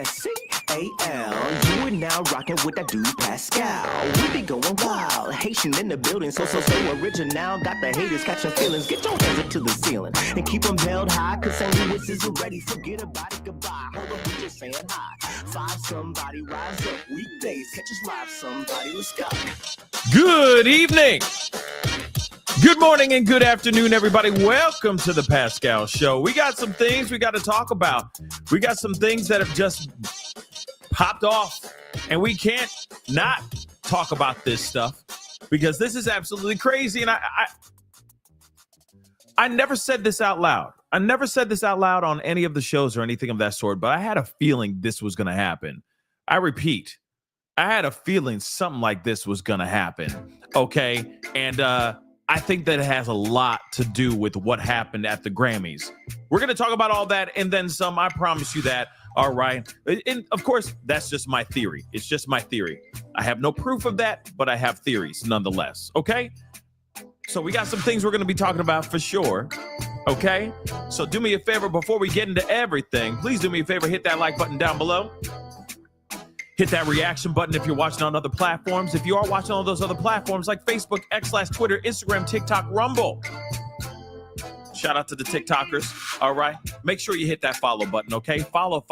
Pascal. You are now rocking with that dude Pascal. We be going wild, Haitian in the building, so original. Got the haters catching feelings. Get your hands up to the ceiling and keep them held high, cause St. Louis is ready. Forget about it, goodbye. Hold up, we just saying hi. Five somebody, rise up weekdays. Catch us live, somebody. Let's go. Good evening. Good morning and good afternoon, everybody. Welcome to the Pascal Show. We got some things we got to talk about. We got some things that have just popped off, and we can't not talk about this stuff because this is absolutely crazy. And I never said this out loud. I never said this out loud on any of the shows or anything of that sort, but I had a feeling this was going to happen. I repeat, I had a feeling something like this was going to happen. Okay. And, I think that it has a lot to do with what happened at the Grammys. We're going to talk about all that and then some. I promise you that. All right. And of course, that's just my theory. It's just my theory. I have no proof of that, but I have theories nonetheless. Okay. So we got some things we're going to be talking about for sure. Okay. So do me a favor before we get into everything. Please do me a favor. Hit that like button down below. Hit that reaction button if you're watching on other platforms. If you are watching on those other platforms like Facebook, X/Twitter, Instagram, TikTok, Rumble. Shout out to the TikTokers. All right. Make sure you hit that follow button, okay? Follow,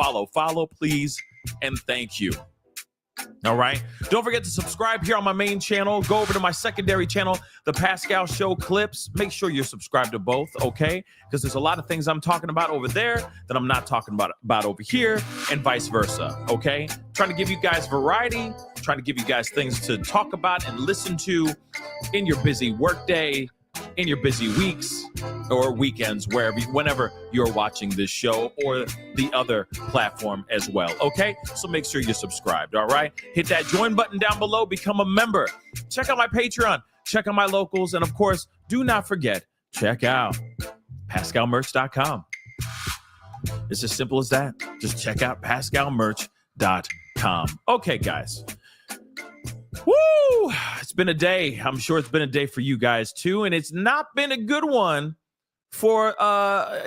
please, and thank you. All right. Don't forget to subscribe here on my main channel. Go over to my secondary channel, The Pascal Show Clips. Make sure you're subscribed to both, okay? Because there's a lot of things I'm talking about over there that I'm not talking about over here, and vice versa, okay? Trying to give you guys variety, trying to give you guys things to talk about and listen to in your busy workday, in your busy weeks or weekends, whenever you're watching this show or the other platform as well. Okay, so make sure you're subscribed. All right, hit that join button down below, become a member, check out my Patreon, check out my locals, and of course, do not forget, check out pascalmerch.com. It's as simple as that. Just check out pascalmerch.com. Okay, guys. Woo! It's been a day. I'm sure it's been a day for you guys too, and it's not been a good one for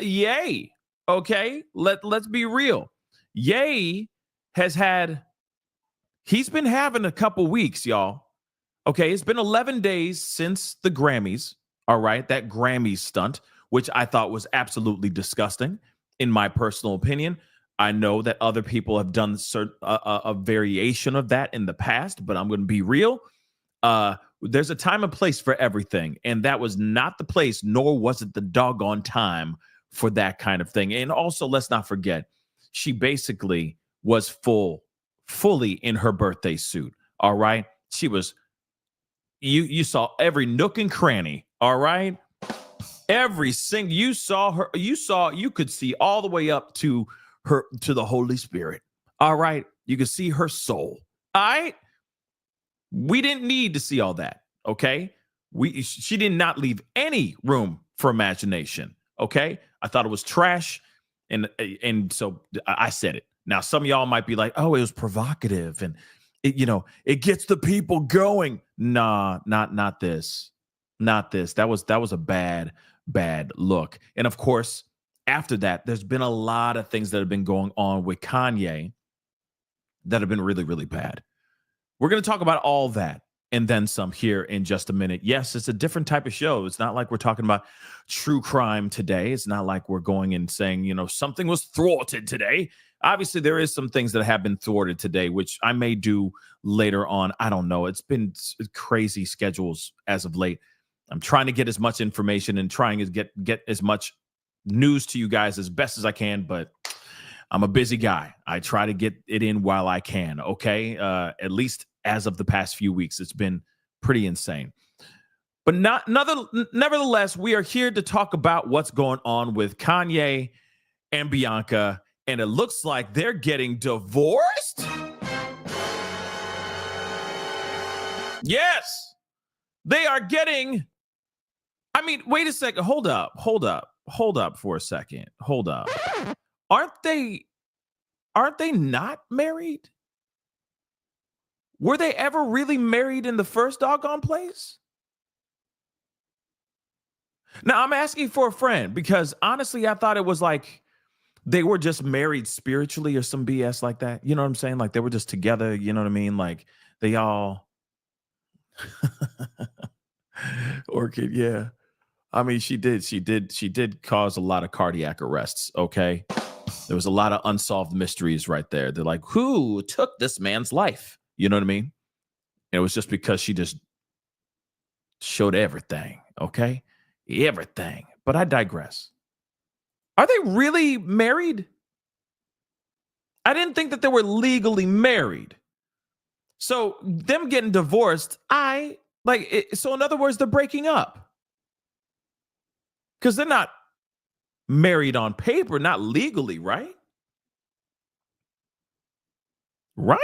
Ye. Okay, let's be real. Ye he's been having a couple weeks, y'all. Okay, it's been 11 days since the Grammys. All right, that Grammy stunt, which I thought was absolutely disgusting, in my personal opinion. I know that other people have done a variation of that in the past, but I'm going to be real. There's a time and place for everything, and that was not the place, nor was it the doggone time for that kind of thing. And also, let's not forget, she basically was fully in her birthday suit. All right, she was. You saw every nook and cranny. All right, every single you saw her. You could see all the way up to the Holy Spirit. All right. You can see her soul. All right. We didn't need to see all that. Okay. She did not leave any room for imagination. Okay. I thought it was trash. And so I said it. Now, some of y'all might be like, oh, it was provocative and it gets the people going. Nah, not this. Not this. That was a bad look. And of course, after that, there's been a lot of things that have been going on with Kanye that have been really, really bad. We're going to talk about all that and then some here in just a minute. Yes, it's a different type of show. It's not like we're talking about true crime today. It's not like we're going and saying, something was thwarted today. Obviously, there is some things that have been thwarted today, which I may do later on. I don't know. It's been crazy schedules as of late. I'm trying to get as much information and trying to get as much news to you guys as best as I can, but I'm a busy guy. I try to get it in while I can. Okay. At least as of the past few weeks, it's been pretty insane, but nevertheless, we are here to talk about what's going on with Kanye and Bianca. And it looks like they're getting divorced. Yes, they are getting. I mean, wait a second. Hold up for a second. Hold up. Aren't they not married? Were they ever really married in the first doggone place? Now, I'm asking for a friend because honestly, I thought it was like they were just married spiritually or some BS like that. You know what I'm saying? Like they were just together. You know what I mean? Like they all Orchid. Yeah. I mean, she did cause a lot of cardiac arrests. Okay. There was a lot of unsolved mysteries right there. They're like, who took this man's life? You know what I mean? And it was just because she just showed everything. Okay. Everything. But I digress. Are they really married? I didn't think that they were legally married. So them getting divorced, so in other words, they're breaking up. Because they're not married on paper, not legally, right? Right?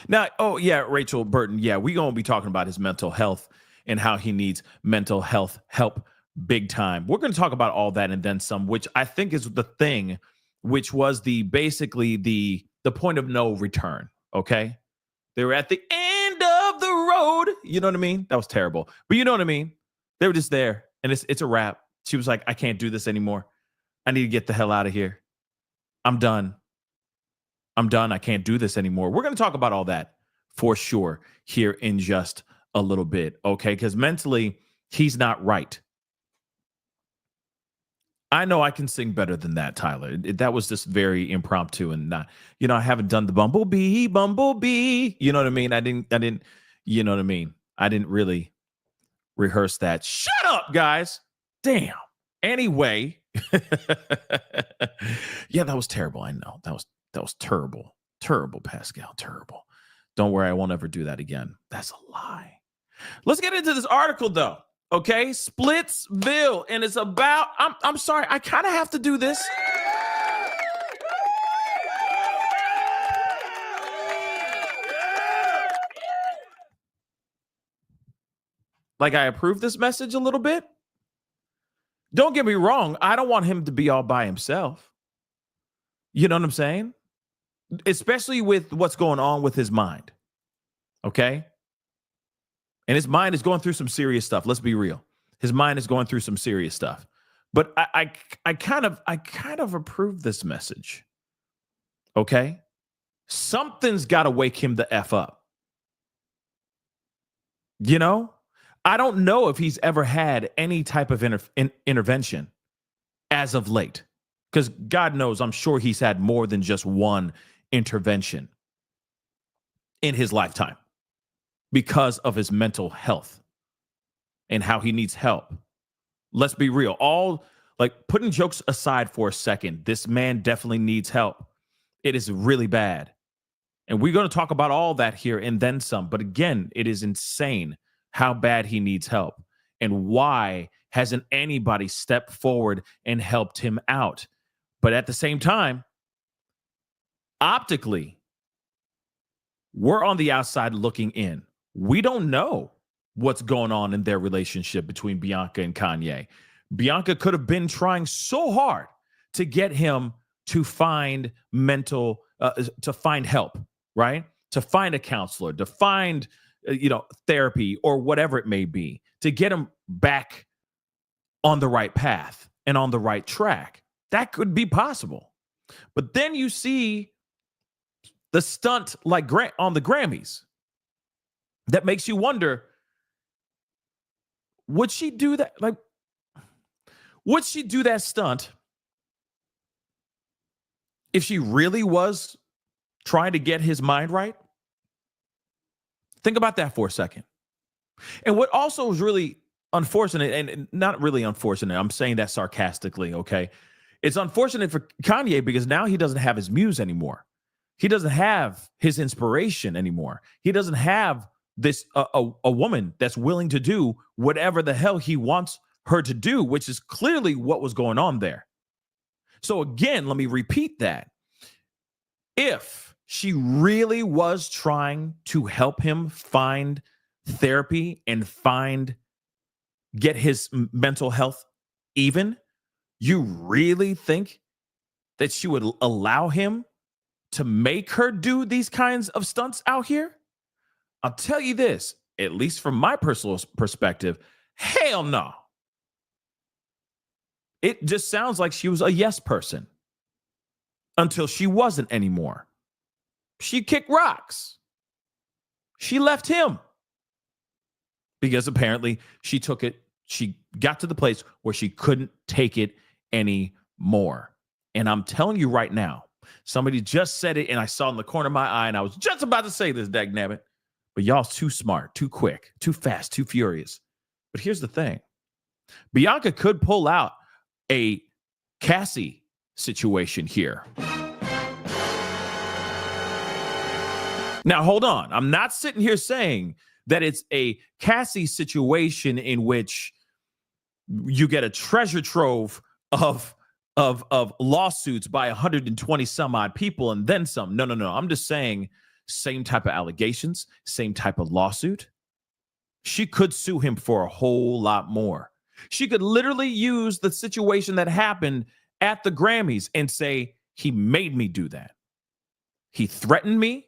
Now, oh yeah, Rachel Burton. Yeah, we're gonna be talking about his mental health and how he needs mental health help big time. We're gonna talk about all that and then some, which I think is the thing, which was basically the point of no return. Okay. They were at the end of the road. You know what I mean? That was terrible. But you know what I mean? They were just there and it's a wrap. She was like, I can't do this anymore. I need to get the hell out of here. I'm done. I can't do this anymore. We're going to talk about all that for sure here in just a little bit. Okay. Because mentally, he's not right. I know I can sing better than that, Tyler. That was just very impromptu and not, I haven't done the bumblebee. You know what I mean? I didn't, you know what I mean? I didn't really rehearse that. Shut up, guys. Damn. Anyway. Yeah, that was terrible. I know. That was terrible. Terrible, Pascal. Terrible. Don't worry, I won't ever do that again. That's a lie. Let's get into this article though. Okay, Splitsville, and it's about. I'm sorry, I kind of have to do this. Like I approve this message a little bit. Don't get me wrong, I don't want him to be all by himself. You know what I'm saying? Especially with what's going on with his mind. Okay? And his mind is going through some serious stuff. Let's be real. His mind is going through some serious stuff. But I kind of approve this message. Okay? Something's got to wake him the F up. You know? I don't know if he's ever had any type of intervention as of late. Because God knows, I'm sure he's had more than just one intervention in his lifetime because of his mental health and how he needs help. Let's be real. All like putting jokes aside for a second, this man definitely needs help. It is really bad. And we're going to talk about all that here and then some. But again, it is insane how bad he needs help and why hasn't anybody stepped forward and helped him out. But at the same time, optically, we're on the outside looking in. We don't know what's going on in their relationship between Bianca and Kanye. Bianca could have been trying so hard to get him to find to find help, right? To find a counselor, to find, therapy or whatever it may be, to get him back on the right path and on the right track. That could be possible. But then you see the stunt like on the Grammys. That makes you wonder, would she do that? Like, would she do that stunt if she really was trying to get his mind right? Think about that for a second. And what also is really unfortunate, and not really unfortunate, I'm saying that sarcastically, okay? It's unfortunate for Kanye because now he doesn't have his muse anymore. He doesn't have his inspiration anymore. He doesn't have this a woman that's willing to do whatever the hell he wants her to do, which is clearly what was going on there. So again, let me repeat that. If she really was trying to help him find therapy and get his mental health even, you really think that she would allow him to make her do these kinds of stunts out here? I'll tell you this, at least from my personal perspective, hell no. It just sounds like she was a yes person until she wasn't anymore. She kicked rocks. She left him because apparently she took it. She got to the place where she couldn't take it anymore. And I'm telling you right now, somebody just said it and I saw in the corner of my eye and I was just about to say this, dagnabbit. But y'all's too smart, too quick, too fast, too furious. But here's the thing. Bianca could pull out a Cassie situation here. Now, hold on. I'm not sitting here saying that it's a Cassie situation in which you get a treasure trove of lawsuits by 120 some odd people and then some. No. I'm just saying same type of allegations, same type of lawsuit. She could sue him for a whole lot more. She could literally use the situation that happened at the Grammys and say, he made me do that. He threatened me.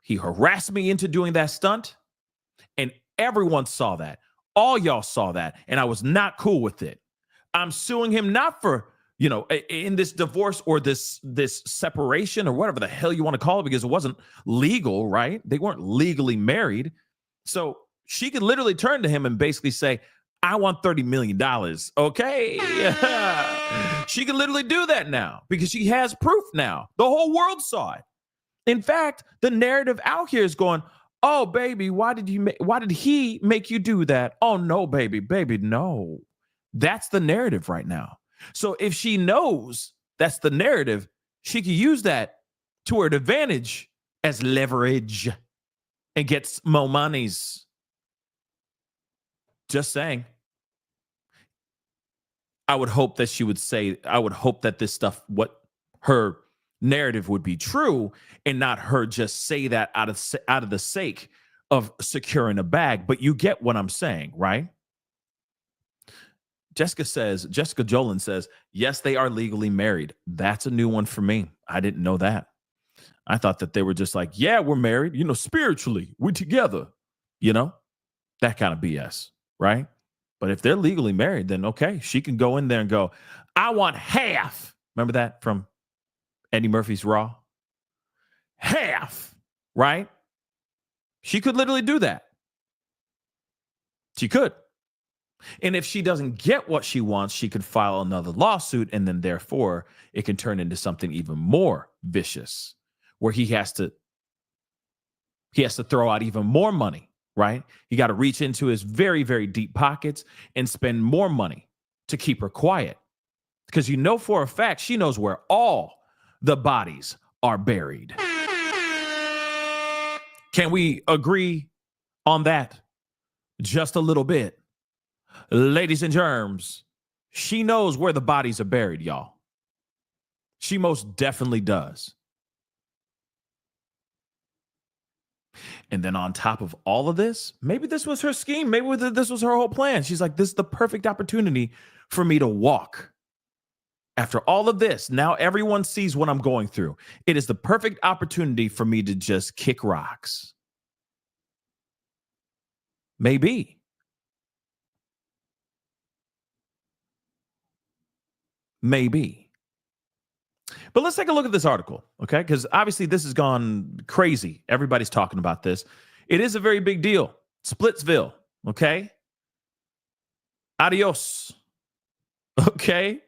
He harassed me into doing that stunt. And everyone saw that. All y'all saw that. And I was not cool with it. I'm suing him not for, in this divorce or this separation or whatever the hell you want to call it, because it wasn't legal, right? They weren't legally married. So she could literally turn to him and basically say, I want $30 million. Okay. She could literally do that now because she has proof now. The whole world saw it. In fact, the narrative out here is going, oh, baby, why did he make you do that? Oh, no, baby, no. That's the narrative right now. So if she knows that's the narrative, she can use that to her advantage as leverage and get more monies. Just saying. I would hope that she would say, I would hope that this stuff, what her narrative would be true and not her just say that out of the sake of securing a bag. But you get what I'm saying, right? Jessica Jolin says, yes, they are legally married. That's a new one for me. I didn't know that. I thought that they were just like, yeah, we're married, spiritually, we're together, that kind of BS, right? But if they're legally married, then okay, she can go in there and go, I want half. Remember that from Eddie Murphy's Raw? Half, right? She could literally do that. She could. And if she doesn't get what she wants, she could file another lawsuit, and then therefore it can turn into something even more vicious, where he has to throw out even more money, right? He got to reach into his very, very deep pockets and spend more money to keep her quiet. Because for a fact, she knows where all the bodies are buried. Can we agree on that just a little bit? Ladies and germs, she knows where the bodies are buried, y'all. She most definitely does. And then on top of all of this, maybe this was her scheme. Maybe this was her whole plan. She's like, this is the perfect opportunity for me to walk. After all of this, now everyone sees what I'm going through. It is the perfect opportunity for me to just kick rocks. Maybe. Maybe. But let's take a look at this article, okay? Because obviously this has gone crazy. Everybody's talking about this. It is a very big deal. Splitsville, okay? Adios. Okay?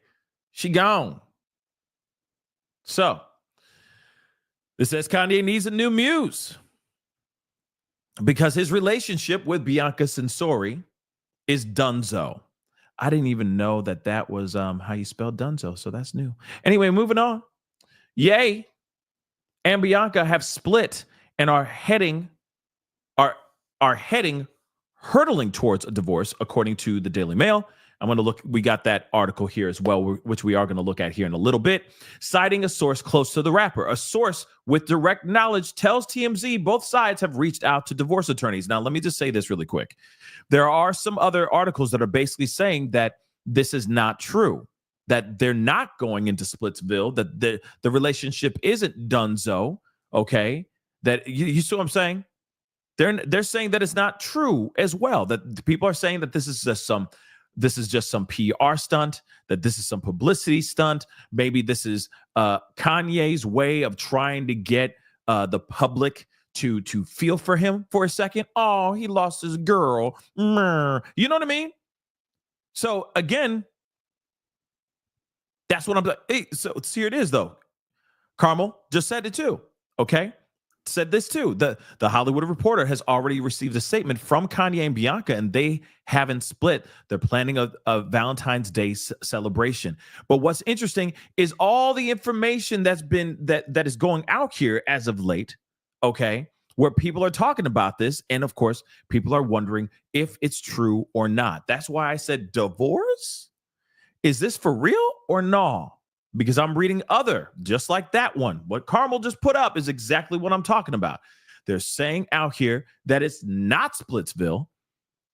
She gone. So, this says Kanye needs a new muse because his relationship with Bianca Censori is donezo. I didn't even know that was how you spelled donezo, so that's new. Anyway, moving on. Ye and Bianca have split and are hurtling towards a divorce, according to the Daily Mail. I'm going to look. We got that article here as well, which we are going to look at here in a little bit. Citing a source close to the rapper, a source with direct knowledge tells TMZ both sides have reached out to divorce attorneys. Now, let me just say this really quick. There are some other articles that are basically saying that this is not true, that they're not going into Splitsville, that the relationship isn't donezo. Okay, that you see what I'm saying? They're saying that it's not true as well. That people are saying that this is just some this is just some PR stunt, that this is some publicity stunt. Maybe this is Kanye's way of trying to get the public to feel for him for a second. Oh, he lost his girl. You know what I mean? So again, that's what I'm like. Hey, so here it is, though. Carmel just said it too. Okay, said this too. The Hollywood Reporter has already received a statement from Kanye and Bianca, and they haven't split. They're planning a Valentine's Day celebration. But what's interesting is all the information that is going out here as of late. Okay, where people are talking about this, and of course, people are wondering if it's true or not. That's why I said divorce. Is this for real or no? Because I'm reading just like that one. What Carmel just put up is exactly what I'm talking about. They're saying out here that it's not Splitsville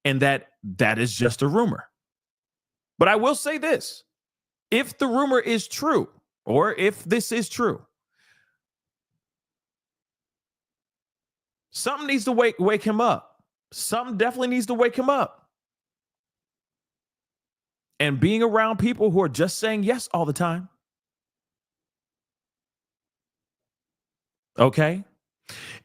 and that is just a rumor. But I will say this. If the rumor is true, or if this is true, something needs to wake him up. Something definitely needs to wake him up. And being around people who are just saying yes all the time. Okay.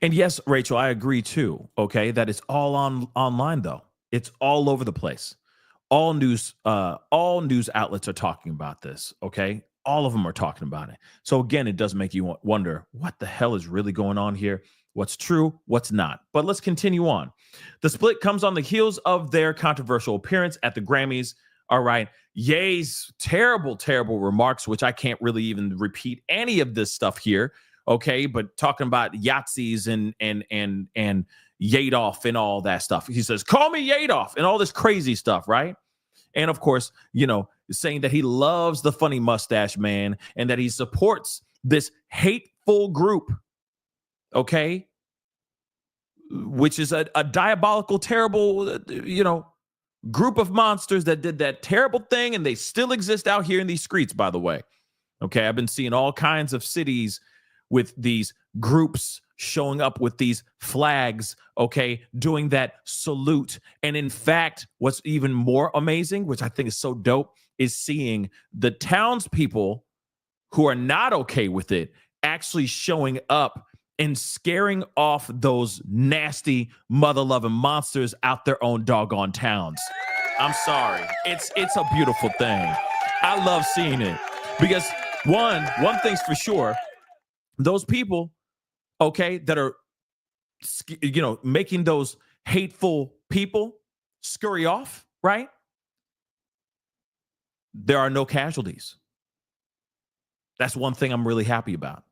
And yes, Rachel, I agree too. Okay. That it's all online though. It's all over the place. All news outlets are talking about this. Okay. All of them are talking about it. So again, it does make you wonder what the hell is really going on here. What's true, what's not. But let's continue on. The split comes on the heels of their controversial appearance at the Grammys. All right. Ye's terrible, terrible remarks, which I can't really even repeat any of this stuff here. Okay, but talking about Yahtzees and Yadoff and all that stuff. He says, call me Yadoff and all this crazy stuff, right? And of course, saying that he loves the funny mustache man and that he supports this hateful group, okay? Which is a diabolical, terrible, group of monsters that did that terrible thing, and they still exist out here in these streets, by the way. Okay, I've been seeing all kinds of cities with these groups showing up with these flags, okay, doing that salute. And in fact, what's even more amazing, which I think is so dope, is seeing the townspeople who are not okay with it actually showing up and scaring off those nasty mother-loving monsters out their own doggone towns. I'm sorry. It's a beautiful thing. I love seeing it because one thing's for sure, those people, okay, that are, making those hateful people scurry off, right? There are no casualties. That's one thing I'm really happy about.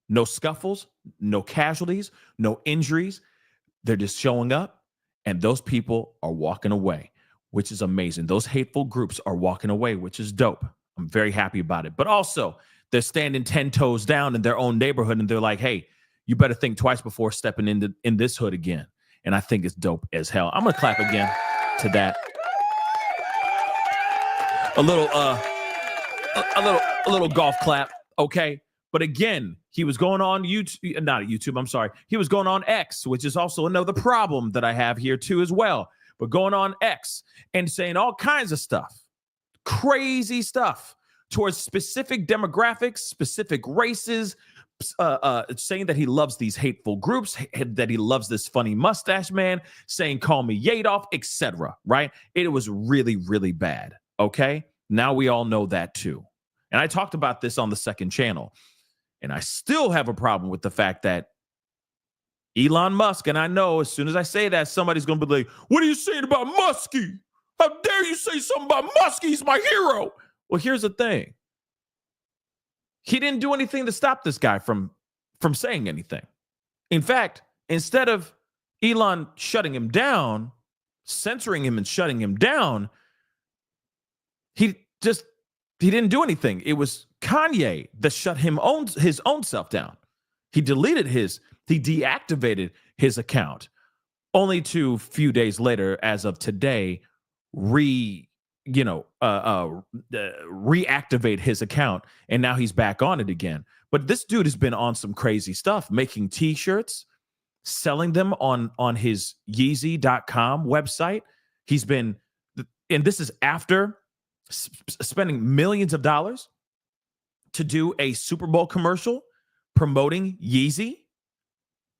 No scuffles, no casualties, no injuries. They're just showing up, and those people are walking away, which is amazing. Those hateful groups are walking away, which is dope. I'm very happy about it. But also, they're standing 10 toes down in their own neighborhood, and they're like, hey, you better think twice before stepping in this hood again. And I think it's dope as hell. I'm going to clap again to that. A little golf clap, okay? But again, he was going on YouTube, not YouTube, I'm sorry. He was going on X, which is also another problem that I have here too as well. But going on X and saying all kinds of stuff, crazy stuff, towards specific demographics, specific races, saying that he loves these hateful groups, that he loves this funny mustache man, saying, call me Yadoff, etc. Right? It was really, really bad. Okay? Now we all know that too. And I talked about this on the second channel. And I still have a problem with the fact that Elon Musk, and I know as soon as I say that, somebody's going to be like, what are you saying about Muskie? How dare you say something about Muskie? He's my hero. Well, here's the thing. He didn't do anything to stop this guy from saying anything. In fact, instead of Elon shutting him down, censoring him and shutting him down, he didn't do anything. It was Kanye that shut his own self down. He deactivated his account, only to a few days later, as of today, reactivate his account, and now he's back on it again. But this dude has been on some crazy stuff, making t-shirts, selling them on his Yeezy.com website. He's been and this is after spending millions of dollars to do a Super Bowl commercial promoting Yeezy.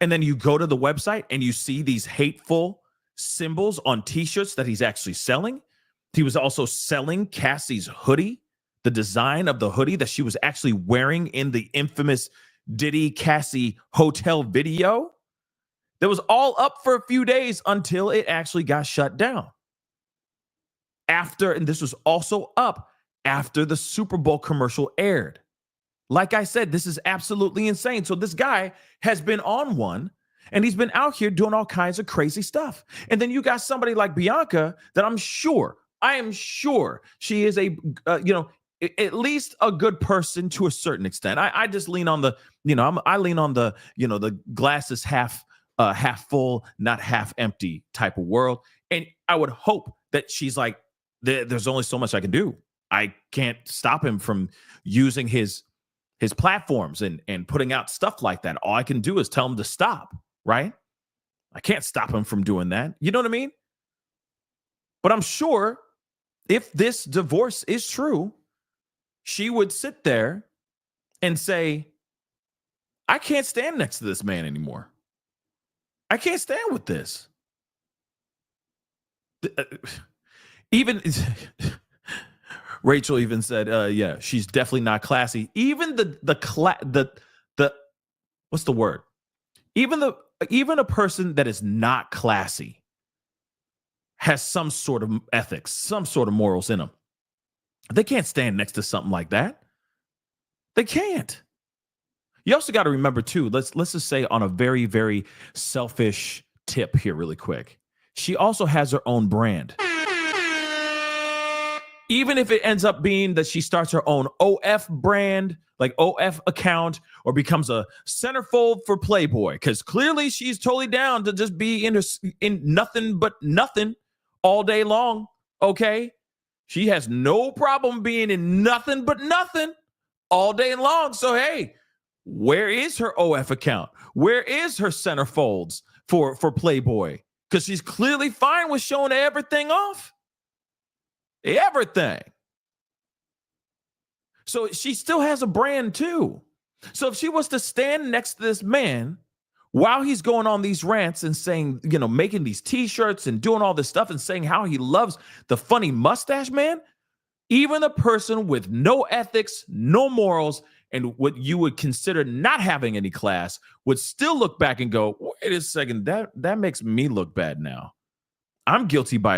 And then you go to the website and you see these hateful symbols on t-shirts that he's actually selling. He was also selling Cassie's hoodie, the design of the hoodie that she was actually wearing in the infamous Diddy Cassie hotel video. That was all up for a few days until it actually got shut down. And this was also up after the Super Bowl commercial aired. Like I said, this is absolutely insane. So this guy has been on one, and he's been out here doing all kinds of crazy stuff. And then you got somebody like Bianca that I am sure she is at least a good person to a certain extent. I just lean on the, I lean on the, the glass is half full, not half empty type of world. And I would hope that she's like, there's only so much I can do. I can't stop him from using his platforms and putting out stuff like that. All I can do is tell him to stop, right? I can't stop him from doing that. You know what I mean? But I'm sure if this divorce is true, she would sit there and say, I can't stand next to this man anymore. I can't stand with this. Even Rachel even said, yeah, she's definitely not classy. Even the what's the word? Even a person that is not classy has some sort of ethics, some sort of morals in them. They can't stand next to something like that. They can't. You also got to remember too, let's just say on a very, very selfish tip here really quick. She also has her own brand. Even if it ends up being that she starts her own OF brand, like OF account, or becomes a centerfold for Playboy, because clearly she's totally down to just be in nothing but nothing all day long, okay? She has no problem being in nothing but nothing all day long. So, hey, where is her OF account? Where is her centerfolds for Playboy? Because she's clearly fine with showing everything off. Everything. So she still has a brand too. So if she was to stand next to this man while he's going on these rants and saying, making these t-shirts and doing all this stuff and saying how he loves the funny mustache man, even a person with no ethics, no morals, and what you would consider not having any class would still look back and go, wait a second, that makes me look bad now. I'm guilty by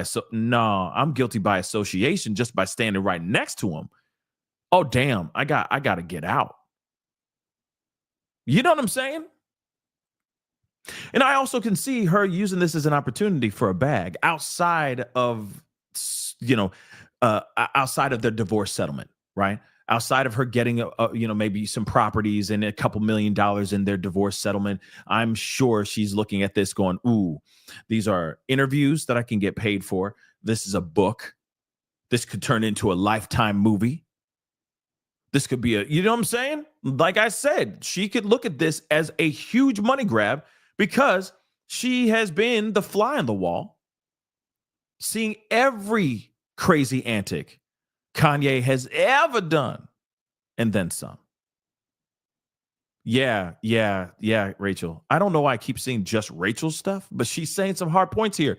association just by standing right next to him. Oh, damn, I got to get out. You know what I'm saying? And I also can see her using this as an opportunity for a bag outside of, outside of their divorce settlement, right? Outside of her getting, maybe some properties and a couple $1 million in their divorce settlement, I'm sure she's looking at this going, ooh, these are interviews that I can get paid for. This is a book. This could turn into a Lifetime movie. This could be you know what I'm saying? Like I said, she could look at this as a huge money grab because she has been the fly on the wall, seeing every crazy antic Kanye has ever done, and then some. Yeah, Rachel. I don't know why I keep seeing just Rachel's stuff, but she's saying some hard points here.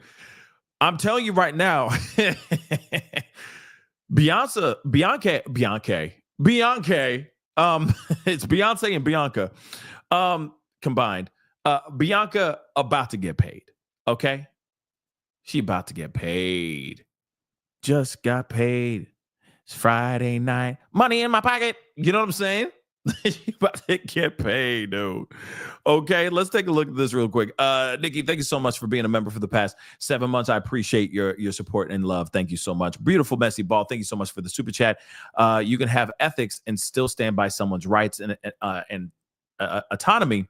I'm telling you right now, Bianca, it's Beyonce and Bianca combined. Bianca about to get paid, okay? She about to get paid. Just got paid. It's Friday night. Money in my pocket. You know what I'm saying? She about to get paid, dude. Okay, let's take a look at this real quick. Nikki, thank you so much for being a member for the past 7 months. I appreciate your support and love. Thank you so much. Beautiful messy ball. Thank you so much for the super chat. You can have ethics and still stand by someone's rights and autonomy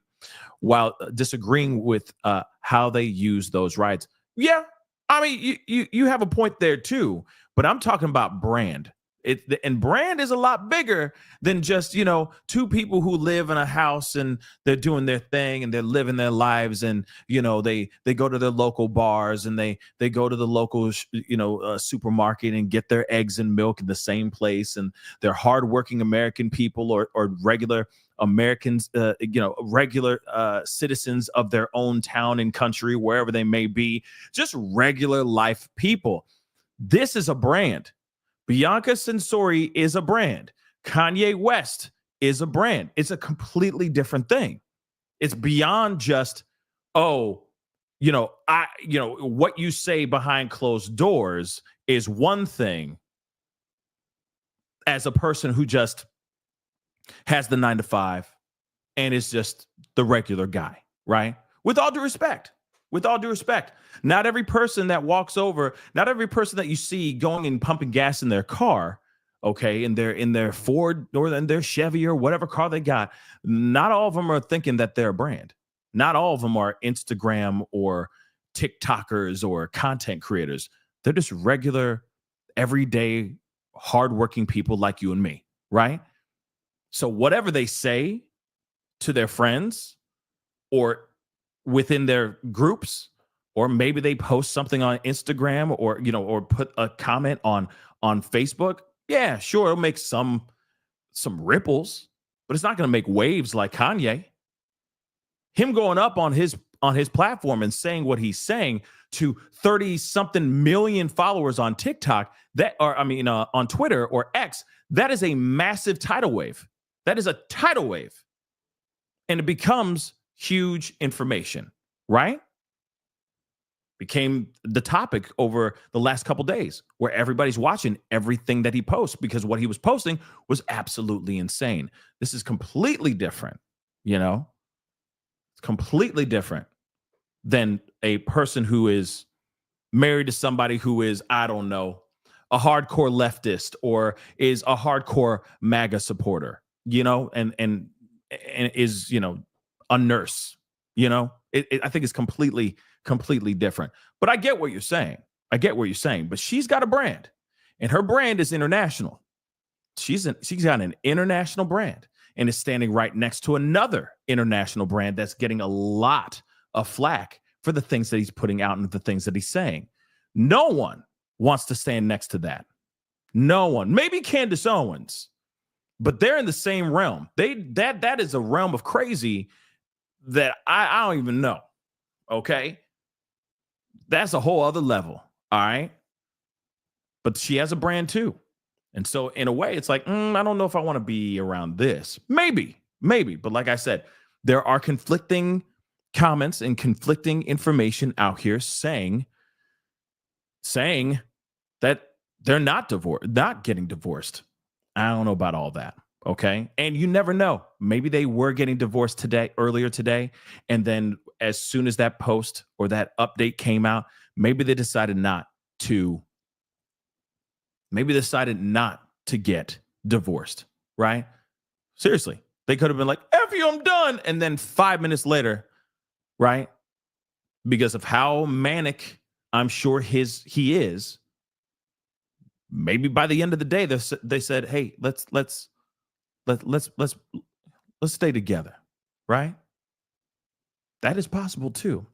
while disagreeing with how they use those rights. Yeah, I mean, you have a point there too, but I'm talking about brand. And brand is a lot bigger than just, two people who live in a house and they're doing their thing and they're living their lives, and they go to their local bars and they go to the local supermarket and get their eggs and milk in the same place, and they're hardworking American people or regular Americans, regular citizens of their own town and country, wherever they may be, just regular life people. This is a brand. Bianca Censori is a brand. Kanye West is a brand. It's a completely different thing. It's beyond just, what you say behind closed doors is one thing as a person who just has the 9-to-5 and is just the regular guy, right? With all due respect. Not every person that walks over, not every person that you see going and pumping gas in their car, okay, in their Ford or in their Chevy or whatever car they got, not all of them are thinking that they're a brand. Not all of them are Instagram or TikTokers or content creators. They're just regular, everyday, hardworking people like you and me, right? So whatever they say to their friends or within their groups, or maybe they post something on Instagram or put a comment on Facebook. Yeah, sure, it'll make some ripples, but it's not going to make waves like Kanye. Him going up on his platform and saying what he's saying to 30-something million followers on TikTok, on Twitter or X, that is a massive tidal wave. That is a tidal wave. And it becomes huge information, right? Became the topic over the last couple days, where everybody's watching everything that he posts, because what he was posting was absolutely insane. This is completely different, It's completely different than a person who is married to somebody who is, I don't know, a hardcore leftist or is a hardcore MAGA supporter, and is, a nurse, I think it's completely different. But I get what you're saying. But she's got a brand, and her brand is international. She's got an international brand and is standing right next to another international brand that's getting a lot of flack for the things that he's putting out and the things that he's saying. No one wants to stand next to that. No one. Maybe Candace Owens, but they're in the same realm. That is a realm of crazy that I don't even know. Okay. That's a whole other level. All right. But she has a brand too. And so in a way, it's like, I don't know if I want to be around this. Maybe. But like I said, there are conflicting comments and conflicting information out here saying that they're not getting divorced. I don't know about all that. Okay. And you never know. Maybe they were getting divorced earlier today. And then as soon as that post or that update came out, maybe they decided not to get divorced, right? Seriously. They could have been like, F you, I'm done. And then 5 minutes later, right? Because of how manic I'm sure he is, maybe by the end of the day, they said, hey, let's stay together, right? That is possible too.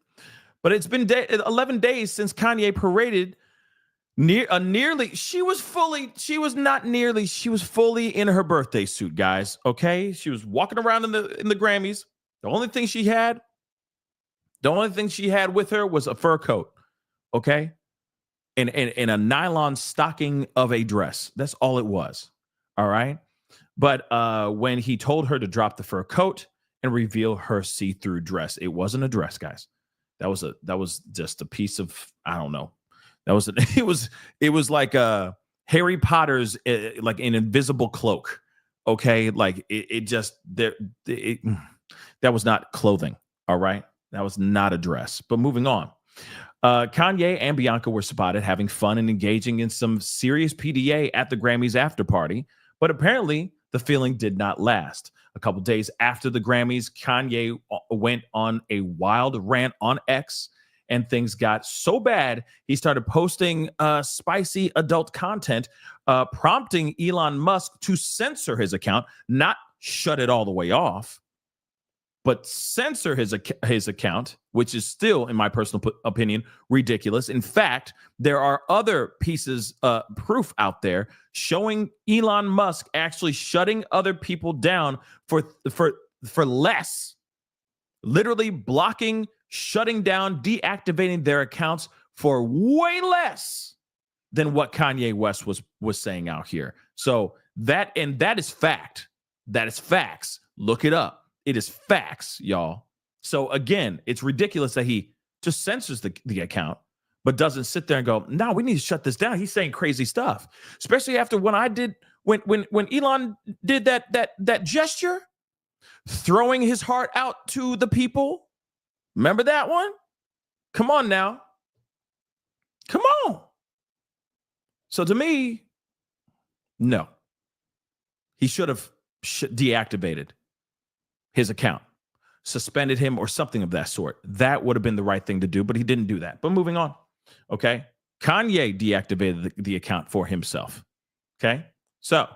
But it's been 11 days since Kanye paraded she was fully in her birthday suit, guys. Okay. She was walking around in the Grammys. The only thing she had with her was a fur coat. Okay. And a nylon stocking of a dress. That's all it was. All right. But when he told her to drop the fur coat and reveal her see-through dress, it wasn't a dress, guys. That was just a piece of, I don't know. It was like Harry Potter's like an invisible cloak. Okay, like that was not clothing. All right, that was not a dress. But moving on, Kanye and Bianca were spotted having fun and engaging in some serious PDA at the Grammys after party. But apparently, the feeling did not last. A couple days after the Grammys, Kanye went on a wild rant on X and things got so bad, he started posting spicy adult content, prompting Elon Musk to censor his account, not shut it all the way off, but censor his account, which is still, in my personal opinion, ridiculous. In fact, there are other pieces, proof out there showing Elon Musk actually shutting other people down for less, literally blocking, shutting down, deactivating their accounts for way less than what Kanye West was saying out here. So that is fact. That is facts. Look it up. It is facts, y'all. So again, it's ridiculous that he just censors the account, but doesn't sit there and go, no, we need to shut this down. He's saying crazy stuff, especially after when Elon did that gesture, throwing his heart out to the people. Remember that one? Come on now. Come on. So to me, no. He should have deactivated his account, suspended him or something of that sort. That would have been the right thing to do, but he didn't do that. But moving on, okay? Kanye deactivated the account for himself, okay? So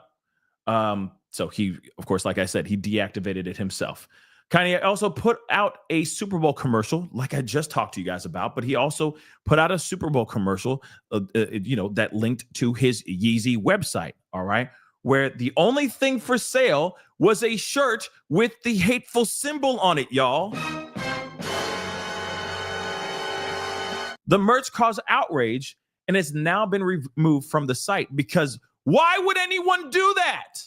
he, of course, like I said, he deactivated it himself. Kanye also put out a Super Bowl commercial, like I just talked to you guys about, but he also put out a Super Bowl commercial, that linked to his Yeezy website, all right? Where the only thing for sale was a shirt with the hateful symbol on it, y'all. The merch caused outrage and has now been removed from the site because why would anyone do that?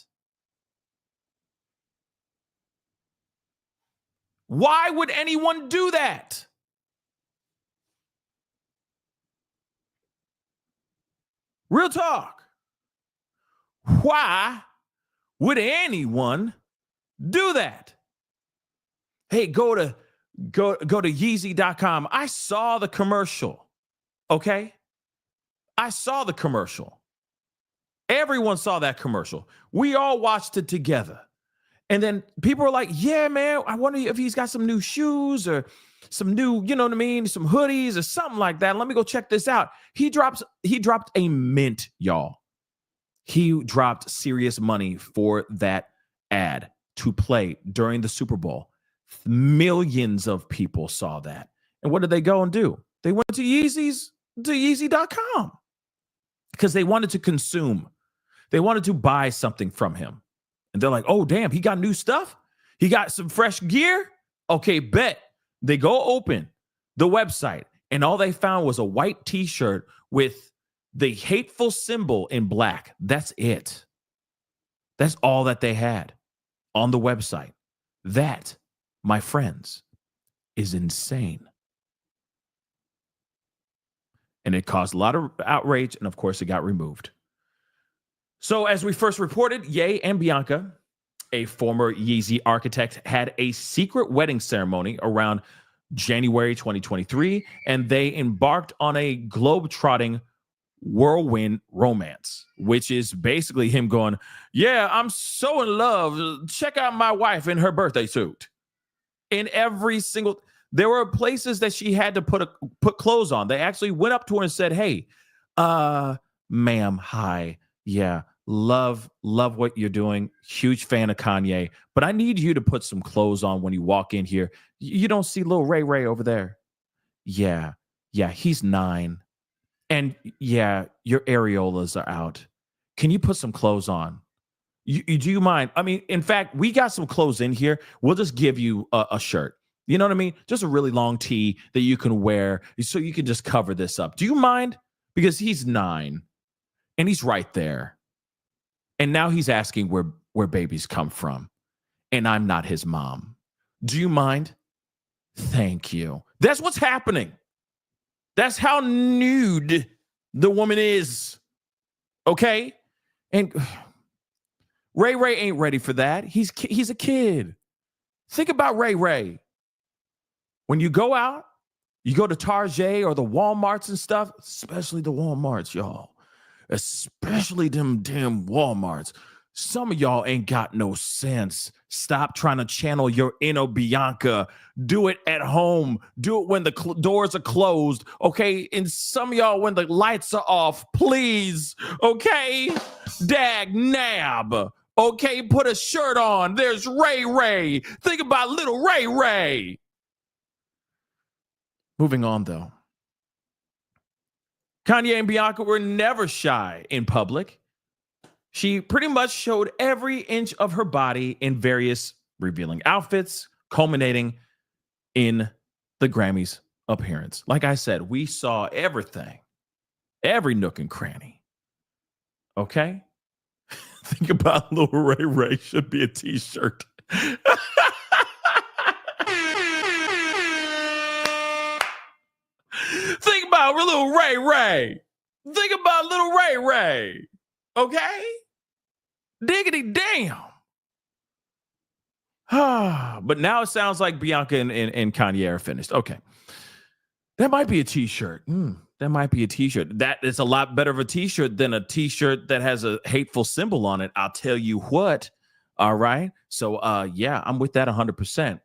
Why would anyone do that? Real talk. Why would anyone do that? Hey, go to Yeezy.com. I saw the commercial. Okay? I saw the commercial. Everyone saw that commercial. We all watched it together. And then people were like, yeah, man, I wonder if he's got some new shoes or some new, you know what I mean, some hoodies or something like that. Let me go check this out. He dropped a mint, y'all. He dropped serious money for that ad to play during the Super Bowl. Millions of people saw that. And what did they go and do? They went to Yeezy.com because they wanted to consume. They wanted to buy something from him. And they're like, oh, damn, he got new stuff? He got some fresh gear? Okay, bet. They go open the website, and all they found was a white T-shirt with the hateful symbol in black. That's it. That's all that they had on the website. That, my friends, is insane. And it caused a lot of outrage, and of course, it got removed. So as we first reported, Ye and Bianca, a former Yeezy architect, had a secret wedding ceremony around January 2023, and they embarked on a globe-trotting whirlwind romance, which is basically him going, yeah, I'm so in love. Check out my wife in her birthday suit. In every single, there were places that she had to put clothes on. They actually went up to her and said, hey, ma'am, hi. Yeah, love what you're doing. Huge fan of Kanye, but I need you to put some clothes on when you walk in here. You don't see little Ray over there. Yeah, he's 9. And yeah, your areolas are out. Can you put some clothes on? Do you mind? I mean, in fact, we got some clothes in here. We'll just give you a shirt. You know what I mean? Just a really long tee that you can wear so you can just cover this up. Do you mind? Because he's 9 and he's right there. And now he's asking where babies come from. And I'm not his mom. Do you mind? Thank you. That's what's happening. That's how nude the woman is. Okay? And Ray ain't ready for that. He's a kid. Think about Ray. When you go out, you go to Target or the Walmarts and stuff, especially the Walmarts, y'all. Especially them damn Walmarts. Some of y'all ain't got no sense. Stop trying to channel your inner Bianca. Do it at home. Do it when the doors are closed, okay? And some of y'all, when the lights are off, please, okay? Dag nab, okay? Put a shirt on. There's Ray Ray. Think about little Ray Ray. Moving on, though. Kanye and Bianca were never shy in public. She pretty much showed every inch of her body in various revealing outfits, culminating in the Grammys appearance. Like I said, we saw everything, every nook and cranny. Okay? Think about Little Ray Ray should be a t-shirt. Think about Little Ray Ray. Think about Little Ray Ray. Okay? Diggity damn. But now it sounds like Bianca and Kanye are finished. Okay. That might be a t-shirt. That might be a t-shirt. That is a lot better of a t-shirt than a t-shirt that has a hateful symbol on it. I'll tell you what. All right. So yeah, I'm with that 100%.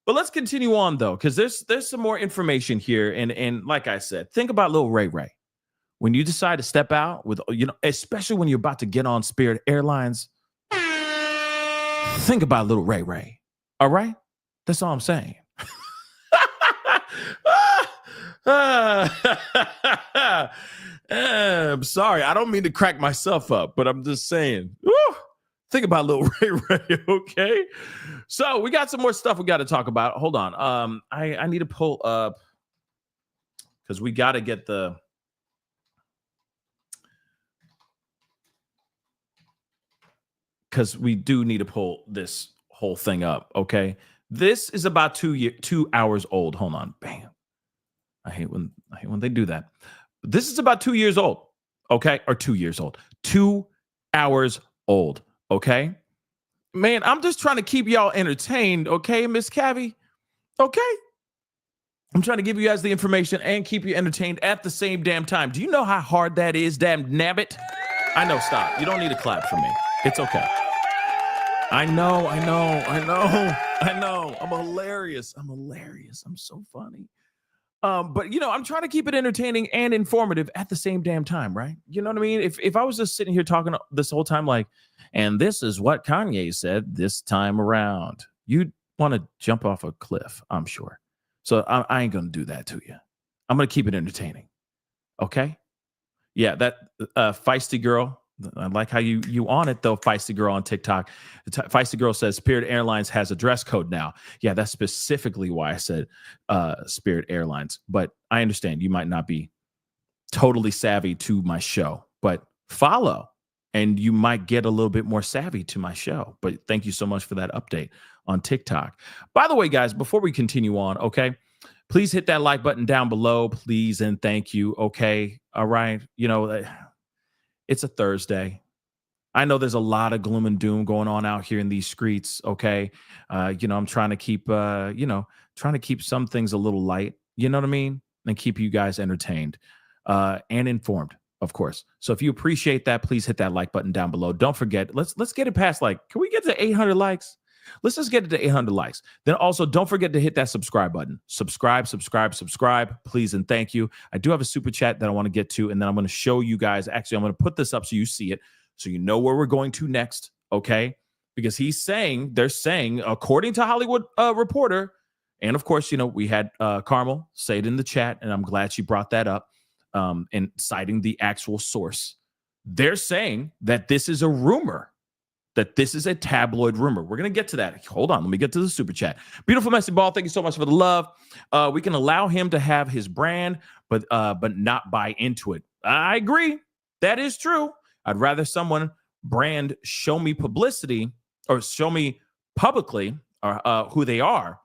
But let's continue on though, because there's some more information here. And like I said, think about Lil Ray Ray. When you decide to step out with, especially when you're about to get on Spirit Airlines, think about Little Ray Ray. All right? That's all I'm saying. I'm sorry. I don't mean to crack myself up, but I'm just saying. Woo, think about Little Ray Ray, okay? So we got some more stuff we got to talk about. Hold on. I need to pull up because we got to get because we do need to pull this whole thing up, okay? This is about 2 hours old. Hold on, bam. I hate when they do that. This is about 2 years old, okay? Or 2 years old. 2 hours old, okay? Man, I'm just trying to keep y'all entertained, okay, Miss Cavi? Okay? I'm trying to give you guys the information and keep you entertained at the same damn time. Do you know how hard that is, damn nabbit? I know, stop. You don't need to clap for me. It's okay. I know. I'm hilarious. I'm so funny. But I'm trying to keep it entertaining and informative at the same damn time, right? You know what I mean? If I was just sitting here talking this whole time, like, and this is what Kanye said this time around, you'd want to jump off a cliff, I'm sure. So I ain't gonna do that to you. I'm gonna keep it entertaining. Okay? Yeah, that feisty girl. I like how you on it though, feisty girl on TikTok. Feisty girl says Spirit Airlines has a dress code now. Yeah, that's specifically why I said Spirit Airlines. But I understand you might not be totally savvy to my show, but follow and you might get a little bit more savvy to my show. But thank you so much for that update on TikTok. By the way, guys, before we continue on, okay, please hit that like button down below, please, and thank you. Okay, all right, it's a Thursday. I know there's a lot of gloom and doom going on out here in these streets. Okay. I'm trying to keep, trying to keep some things a little light, you know what I mean? And keep you guys entertained and informed, of course. So if you appreciate that, please hit that like button down below. Don't forget, let's get it past can we get to 800 likes? Let's just get it to 800 likes. Then also don't forget to hit that subscribe button. Subscribe, please, and thank you. I do have a super chat that I want to get to, and then I'm going to show you guys. Actually, I'm going to put this up so you see it, so you know where we're going to next, okay? Because they're saying, according to Hollywood Reporter, and of course, we had Carmel say it in the chat, and I'm glad she brought that up, and citing the actual source. They're saying that this is a rumor. That this is a tabloid rumor. We're going to get to that. Hold on. Let me get to the super chat. Beautiful Messy Ball. Thank you so much for the love. We can allow him to have his brand, but not buy into it. I agree. That is true. I'd rather someone brand show me publicity or show me publicly who they are,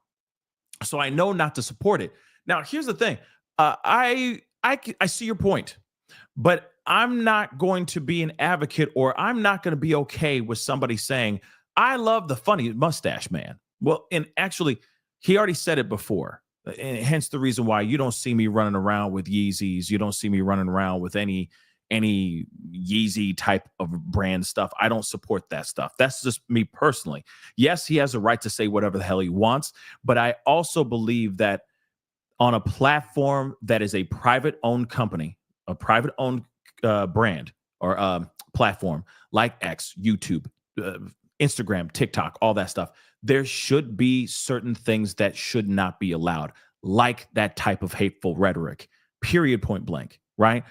so I know not to support it. Now, here's the thing. I see your point, but I'm not going to be an advocate, or I'm not going to be okay with somebody saying, I love the funny mustache man. Well, and actually, he already said it before. And hence the reason why you don't see me running around with Yeezys. You don't see me running around with any any Yeezy type of brand stuff. I don't support that stuff. That's just me personally. Yes, he has a right to say whatever the hell he wants, but I also believe that on a platform that is a private-owned company, a private-owned brand or platform like X, YouTube, Instagram, TikTok, all that stuff, there should be certain things that should not be allowed, like that type of hateful rhetoric, period, point blank, right?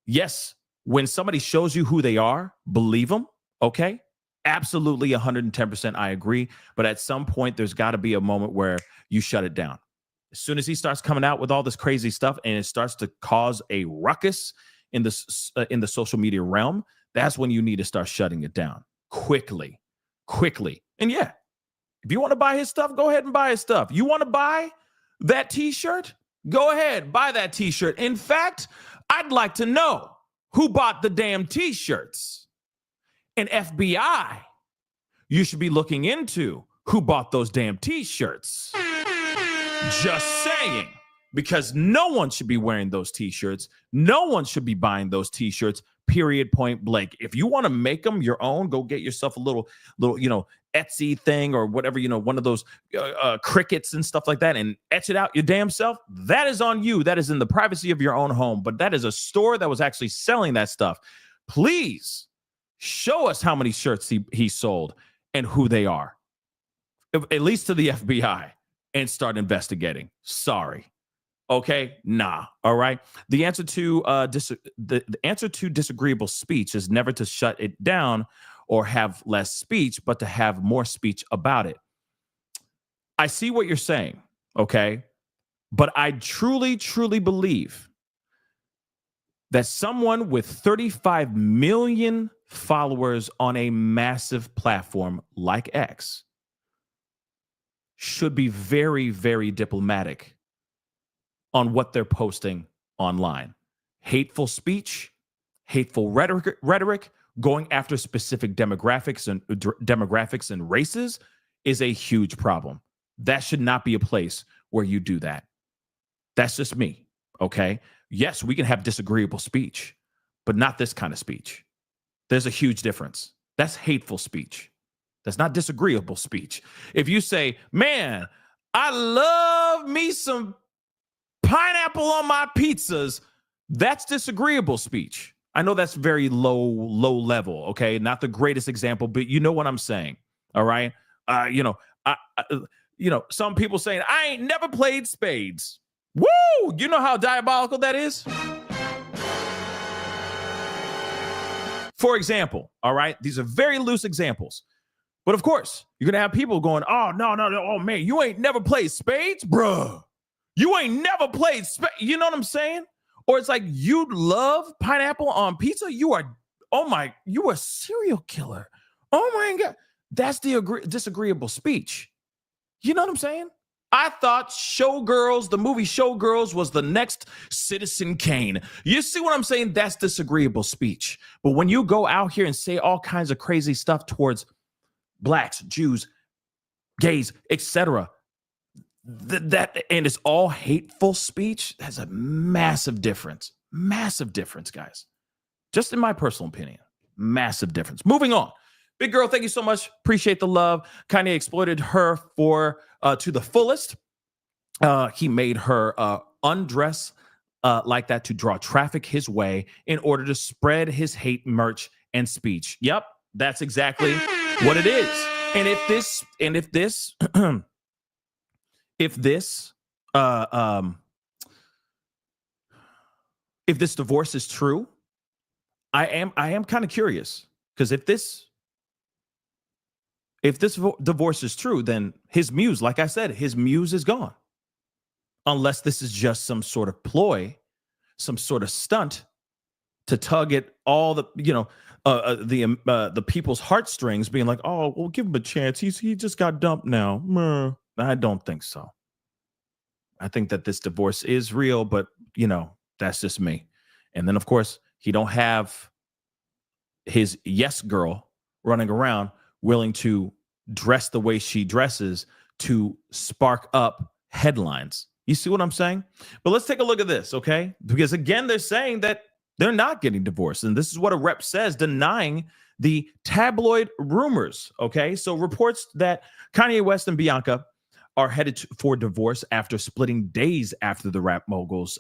Yes, when somebody shows you who they are, believe them, okay? Absolutely 110% I agree. But at some point, there's got to be a moment where you shut it down. As soon as he starts coming out with all this crazy stuff and it starts to cause a ruckus in the social media realm, that's when you need to start shutting it down quickly. And yeah, if you want to buy his stuff, go ahead and buy his stuff. You want to buy that t-shirt? Go ahead, buy that t-shirt. In fact, I'd like to know who bought the damn t-shirts. And FBI, you should be looking into who bought those damn t-shirts. Just saying. Because no one should be wearing those t-shirts. No one should be buying those t-shirts, period, point blank. If you want to make them your own, go get yourself a little, Etsy thing or whatever, one of those crickets and stuff like that and etch it out your damn self. That is on you. That is in the privacy of your own home. But that is a store that was actually selling that stuff. Please show us how many shirts he sold and who they are, at least to the FBI, and start investigating. Sorry. Okay, nah. All right. The answer to the answer to disagreeable speech is never to shut it down or have less speech, but to have more speech about it. I see what you're saying, okay? But I truly, truly believe that someone with 35 million followers on a massive platform like X should be very, very diplomatic on what they're posting online. Hateful speech, hateful rhetoric, going after specific demographics and races is a huge problem. That should not be a place where you do that. That's just me, okay? Yes, we can have disagreeable speech, but not this kind of speech. There's a huge difference. That's hateful speech. That's not disagreeable speech. If you say, man, I love me some pineapple on my pizzas, that's disagreeable speech. I know that's very low level, okay? Not the greatest example, but you know what I'm saying, all right? Some people saying, I ain't never played spades. Woo! You know how diabolical that is? For example, all right? These are very loose examples. But of course, you're going to have people going, oh, no, oh, man, you ain't never played spades? Bruh. You ain't never played spades. You know what I'm saying? Or it's like, you love pineapple on pizza? You are a serial killer. Oh, my God. That's the disagreeable speech. You know what I'm saying? I thought Showgirls, the movie Showgirls, was the next Citizen Kane. You see what I'm saying? That's disagreeable speech. But when you go out here and say all kinds of crazy stuff towards blacks, Jews, gays, etc., that and it's all hateful speech, that's a massive difference. Massive difference, guys. Just in my personal opinion. Massive difference. Moving on. Big girl, thank you so much. Appreciate the love. Kanye exploited her to the fullest. He made her undress like that to draw traffic his way in order to spread his hate merch and speech. Yep, that's exactly what it is. And if this divorce is true, I am kind of curious, because if this divorce is true, then his muse, like I said, his muse is gone. Unless this is just some sort of ploy, some sort of stunt to tug at all the people's heartstrings, being like, oh, we'll give him a chance. He just got dumped now. I don't think so. I think that this divorce is real, but that's just me. And then of course he don't have his yes girl running around willing to dress the way she dresses to spark up headlines. You see what I'm saying? But let's take a look at this, okay? Because again, they're saying that They're not getting divorced. And this is what a rep says, denying the tabloid rumors. Okay. So reports that Kanye West and Bianca are headed for divorce after splitting days after the rap mogul's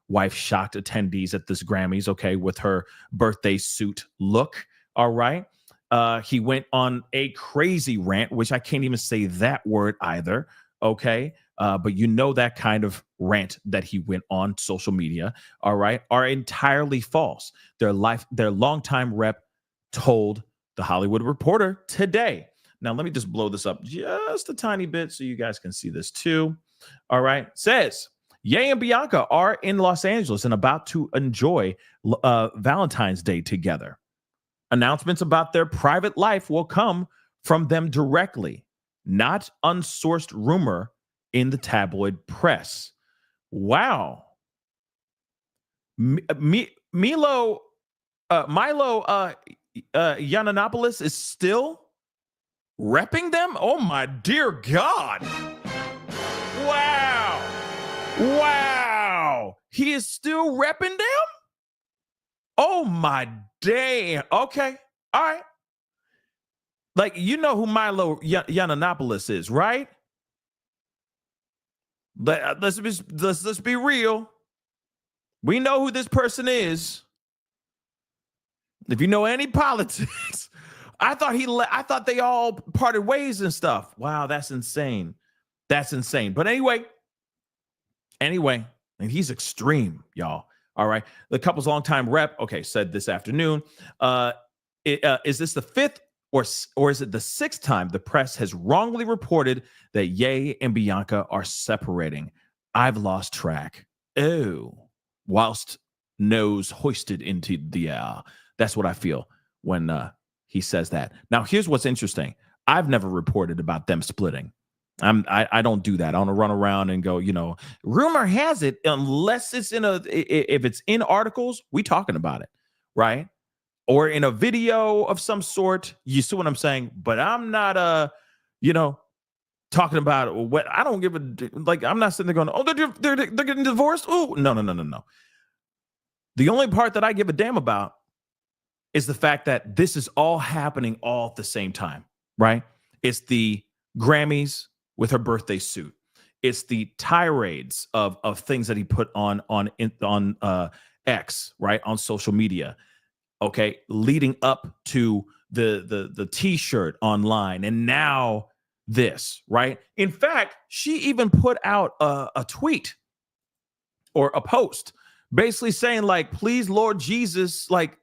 wife shocked attendees at this Grammys, okay, with her birthday suit look. All right. He went on a crazy rant, which I can't even say that word either. Okay. But you know that kind of rant that he went on social media, all right, are entirely false. Their longtime rep told The Hollywood Reporter today. Now, let me just blow this up just a tiny bit so you guys can see this too. All right. Says, Ye and Bianca are in Los Angeles and about to enjoy Valentine's Day together. Announcements about their private life will come from them directly, not unsourced rumor in the tabloid press. Wow. Milo Yiannopoulos is still repping them? Oh my dear God. Wow. Wow. He is still repping them? Oh my damn. Okay. All right. Like, you know who Milo Yiannopoulos is, right? Let's be real. We know who this person is. If you know any politics, I thought they all parted ways and stuff. Wow, that's insane. That's insane. But anyway, and he's extreme, y'all. All right. The couple's longtime rep, said this afternoon, is this the fifth or is it the sixth time the press has wrongly reported that Ye and Bianca are separating? I've lost track. Oh, whilst nose hoisted into the air. That's what I feel when he says that. Now, here's what's interesting. I've never reported about them splitting. I don't do that. I don't run around and go, rumor has it, unless it's if it's in articles, we talking about it, right? Or in a video of some sort. You see what I'm saying? But I'm not talking about what I don't give a like. I'm not sitting there going, oh, they're getting divorced. Oh, no. The only part that I give a damn about is the fact that this is all happening all at the same time, right? It's the Grammys with her birthday suit. It's the tirades of things that he put on X, right, on social media. Okay, leading up to the T-shirt online, and now this, right? In fact, she even put out a tweet or a post, basically saying like, "Please, Lord Jesus," like,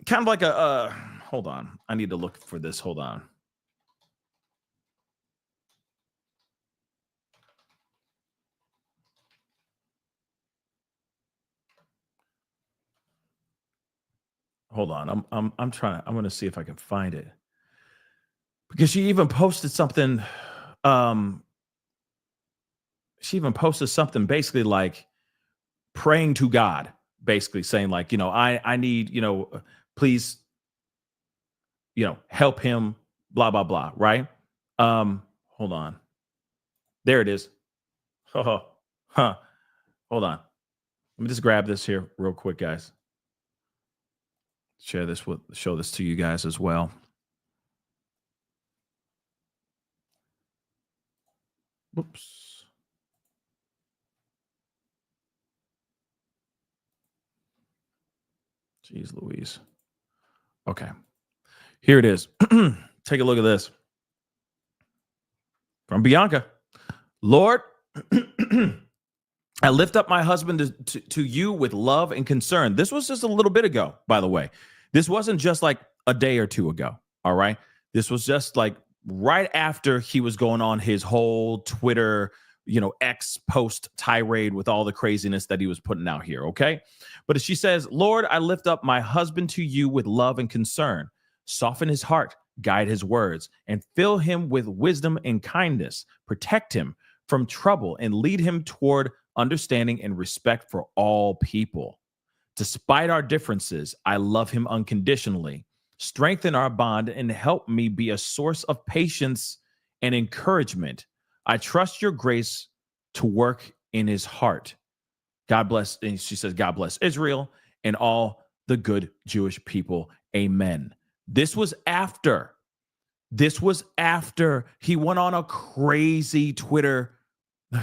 kind of like a. Hold on, I need to look for this. Hold on. Hold on, I'm trying. I'm going to see if I can find it, because she even posted something. She even posted something basically like praying to God, basically saying like, I need, please, help him, blah blah blah, right? Hold on, there it is. Hold on, let me just grab this here real quick, guys. Show this to you guys as well. Whoops. Jeez Louise. Okay. Here it is. Take a look at this. From Bianca. Lord, I lift up my husband to you with love and concern. This was just a little bit ago, by the way. This wasn't just like a day or two ago. All right. This was just like right after he was going on his whole Twitter, X post tirade with all the craziness that he was putting out here. Okay. But she says, Lord, I lift up my husband to you with love and concern. Soften his heart, guide his words, and fill him with wisdom and kindness. Protect him from trouble and lead him toward understanding and respect for all people. Despite our differences, I love him unconditionally. Strengthen our bond and help me be a source of patience and encouragement. I trust your grace to work in his heart. God bless. And she says, God bless Israel and all the good Jewish people. Amen. This was after he went on a crazy Twitter.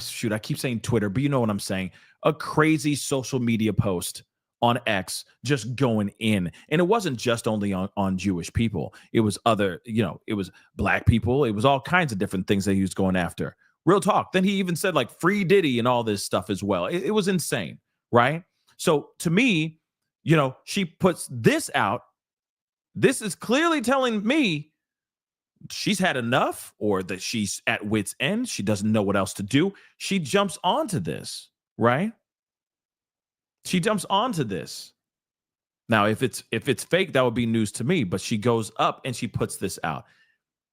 Shoot, I keep saying Twitter, but you know what I'm saying. A crazy social media post on X, just going in. And it wasn't just only on Jewish people. It was other, it was black people. It was all kinds of different things that he was going after. Real talk. Then he even said like free Diddy and all this stuff as well. It was insane, right? So to me, she puts this out. This is clearly telling me she's had enough, or that she's at wit's end. She doesn't know what else to do. She jumps onto this, right? She jumps onto this. Now, if it's fake, that would be news to me, but she goes up and she puts this out.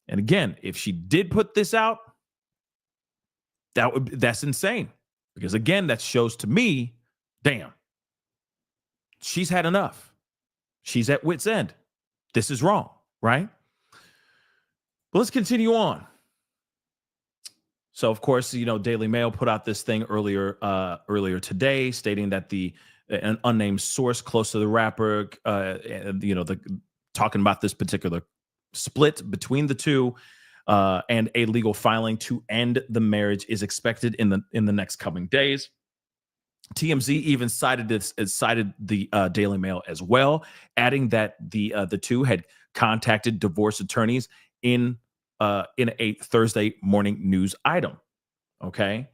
And again, if she did put this out, that's insane. Because again, that shows to me, damn, she's had enough. She's at wit's end. This is wrong, right? But let's continue on. So, of course, Daily Mail put out this thing earlier today, stating that an unnamed source close to the rapper, talking about this particular split between the two, and a legal filing to end the marriage is expected in the next coming days. TMZ even cited the Daily Mail as well, adding that the two had contacted divorce attorneys in a Thursday morning news item. Okay.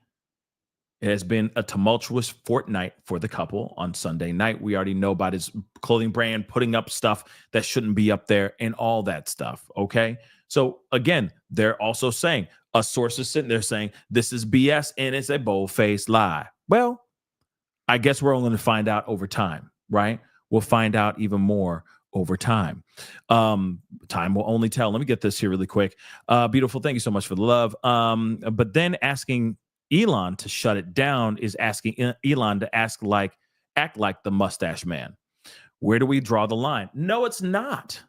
It has been a tumultuous fortnight for the couple. On Sunday night, we already know about his clothing brand putting up stuff that shouldn't be up there and all that stuff. Okay. So again, they're also saying, a source is sitting there saying this is BS and it's a bold-faced lie. Well, I guess we're only going to find out over time, right? We'll find out even more over time. Time will only tell. Let me get this here really quick. Beautiful. Thank you so much for the love. But then asking Elon to shut it down is asking Elon to act like the mustache man. Where do we draw the line? No, it's not.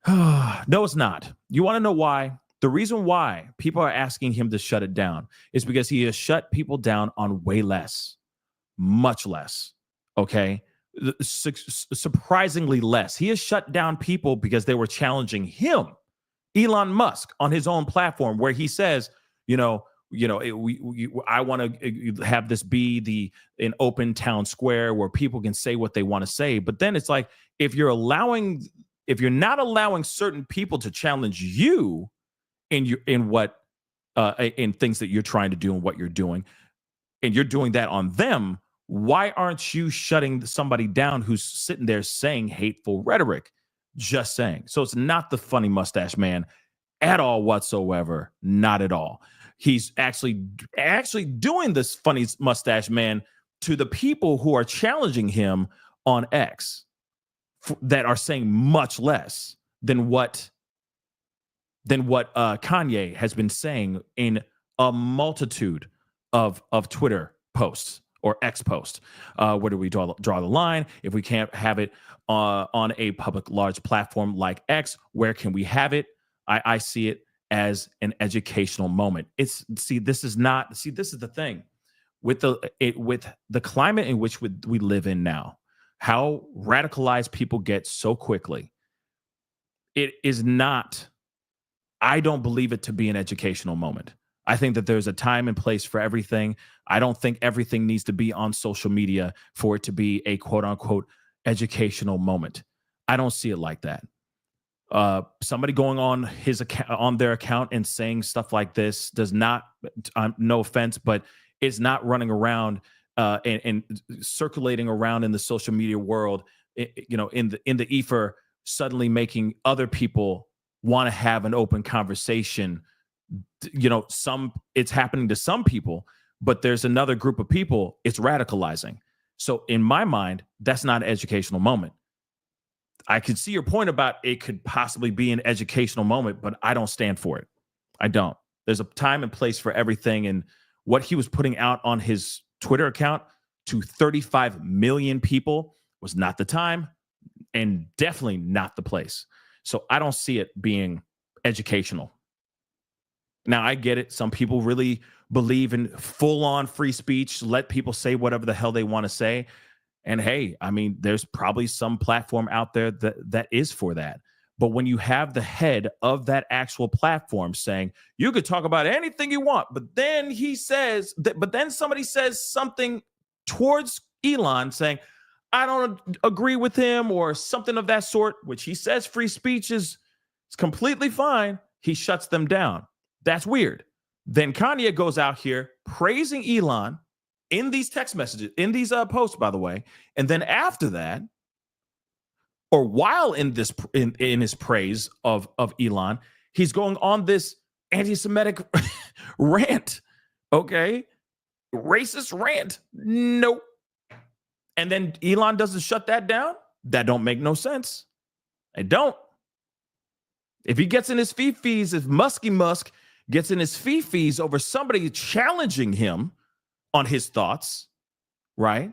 No, it's not. You want to know why? The reason why people are asking him to shut it down is because he has shut people down on way less, much less. Okay. Surprisingly less. He has shut down people because they were challenging him, Elon Musk, on his own platform, where he says, I want to have this be an open town square where people can say what they want to say. But then it's like, if you're not allowing certain people to challenge you in things that you're trying to do and what you're doing, and you're doing that on them, why aren't you shutting somebody down who's sitting there saying hateful rhetoric? Just saying. So it's not the funny mustache man at all whatsoever. Not at all. He's actually doing this funny mustache man to the people who are challenging him on X that are saying much less than what Kanye has been saying in a multitude of Twitter posts or X posts. Where do we draw the line? If we can't have it on a public large platform like X, where can we have it? I see it as an educational moment. This is the thing with the climate in which we live in now, how radicalized people get so quickly. It is not, I don't believe it to be an educational moment. I think that there's a time and place for everything. I don't think everything needs to be on social media for it to be a quote unquote educational moment. I don't see it like that. Somebody going on his account, on their account, and saying stuff like this does not, no offense, but it's not running around and circulating around in the social media world, in the ether, suddenly making other people want to have an open conversation. It's happening to some people, but there's another group of people it's radicalizing. So in my mind, that's not an educational moment. I could see your point about it could possibly be an educational moment, but I don't stand for it. I don't. There's a time and place for everything. And what he was putting out on his Twitter account to 35 million people was not the time and definitely not the place. So I don't see it being educational. Now, I get it. Some people really believe in full-on free speech, let people say whatever the hell they want to say. And hey, I mean, there's probably some platform out there that is for that. But when you have the head of that actual platform saying you could talk about anything you want, but then somebody says something towards Elon saying, I don't agree with him or something of that sort, which he says free speech is completely fine. He shuts them down. That's weird. Then Kanye goes out here praising Elon in these text messages, in these posts, by the way. And then after that, or while in his praise of Elon, he's going on this anti-Semitic rant. Okay. Racist rant. Nope. And then Elon doesn't shut that down. That don't make no sense. It don't. If he gets in his fee-fees, if Musky Musk gets in his fee-fees over somebody challenging him on his thoughts, right?